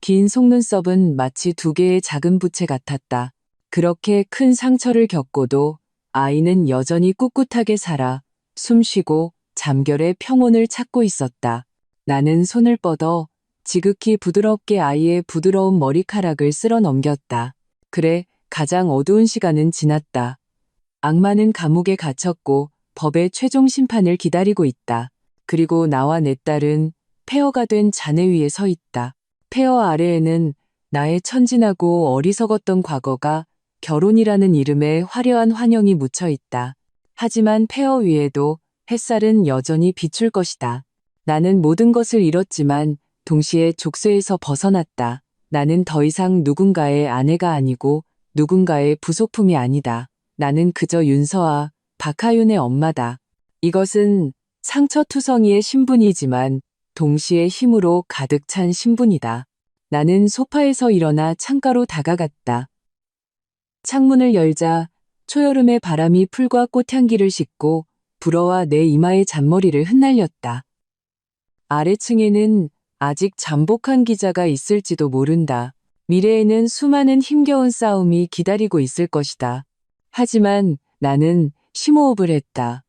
긴 속눈썹은 마치 2개의 작은 부채 같았다. 그렇게 큰 상처를 겪고도 아이는 여전히 꿋꿋하게 살아 숨쉬고 잠결에 평온을 찾고 있었다. 나는 손을 뻗어 지극히 부드럽게 아이의 부드러운 머리카락을 쓸어 넘겼다. 그래, 가장 어두운 시간은 지났다. 악마는 감옥에 갇혔고 법의 최종 심판을 기다리고 있다. 그리고 나와 내 딸은 폐허가 된 잔해 위에 서 있다. 폐허 아래에는 나의 천진하고 어리석었던 과거가 결혼이라는 이름의 화려한 환영이 묻혀 있다. 하지만 폐허 위에도 햇살은 여전히 비출 것이다. 나는 모든 것을 잃었지만 동시에 족쇄에서 벗어났다. 나는 더 이상 누군가의 아내가 아니고 누군가의 부속품이 아니다. 나는 그저 윤서아, 박하윤의 엄마다. 이것은 상처투성이의 신분이지만 동시에 힘으로 가득 찬 신분이다. 나는 소파에서 일어나 창가로 다가갔다. 창문을 열자 초여름의 바람이 풀과 꽃향기를 싣고 불어와 내 이마의 잔머리를 흩날렸다. 아래층에는 아직 잠복한 기자가 있을지도 모른다. 미래에는 수많은 힘겨운 싸움이 기다리고 있을 것이다. 하지만 나는 심호흡을 했다.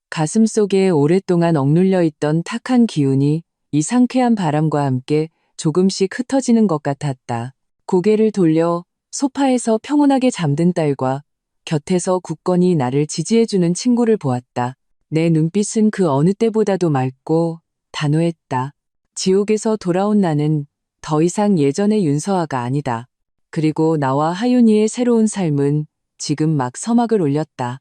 가슴 속에 오랫동안 억눌려 있던 탁한 기운이 이 상쾌한 바람과 함께 조금씩 흩어지는 것 같았다. 고개를 돌려 소파에서 평온하게 잠든 딸과 곁에서 굳건히 나를 지지해주는 친구를 보았다. 내 눈빛은 그 어느 때보다도 맑고 단호했다. 지옥에서 돌아온 나는 더 이상 예전의 윤서아가 아니다. 그리고 나와 하윤이의 새로운 삶은 지금 막 서막을 올렸다.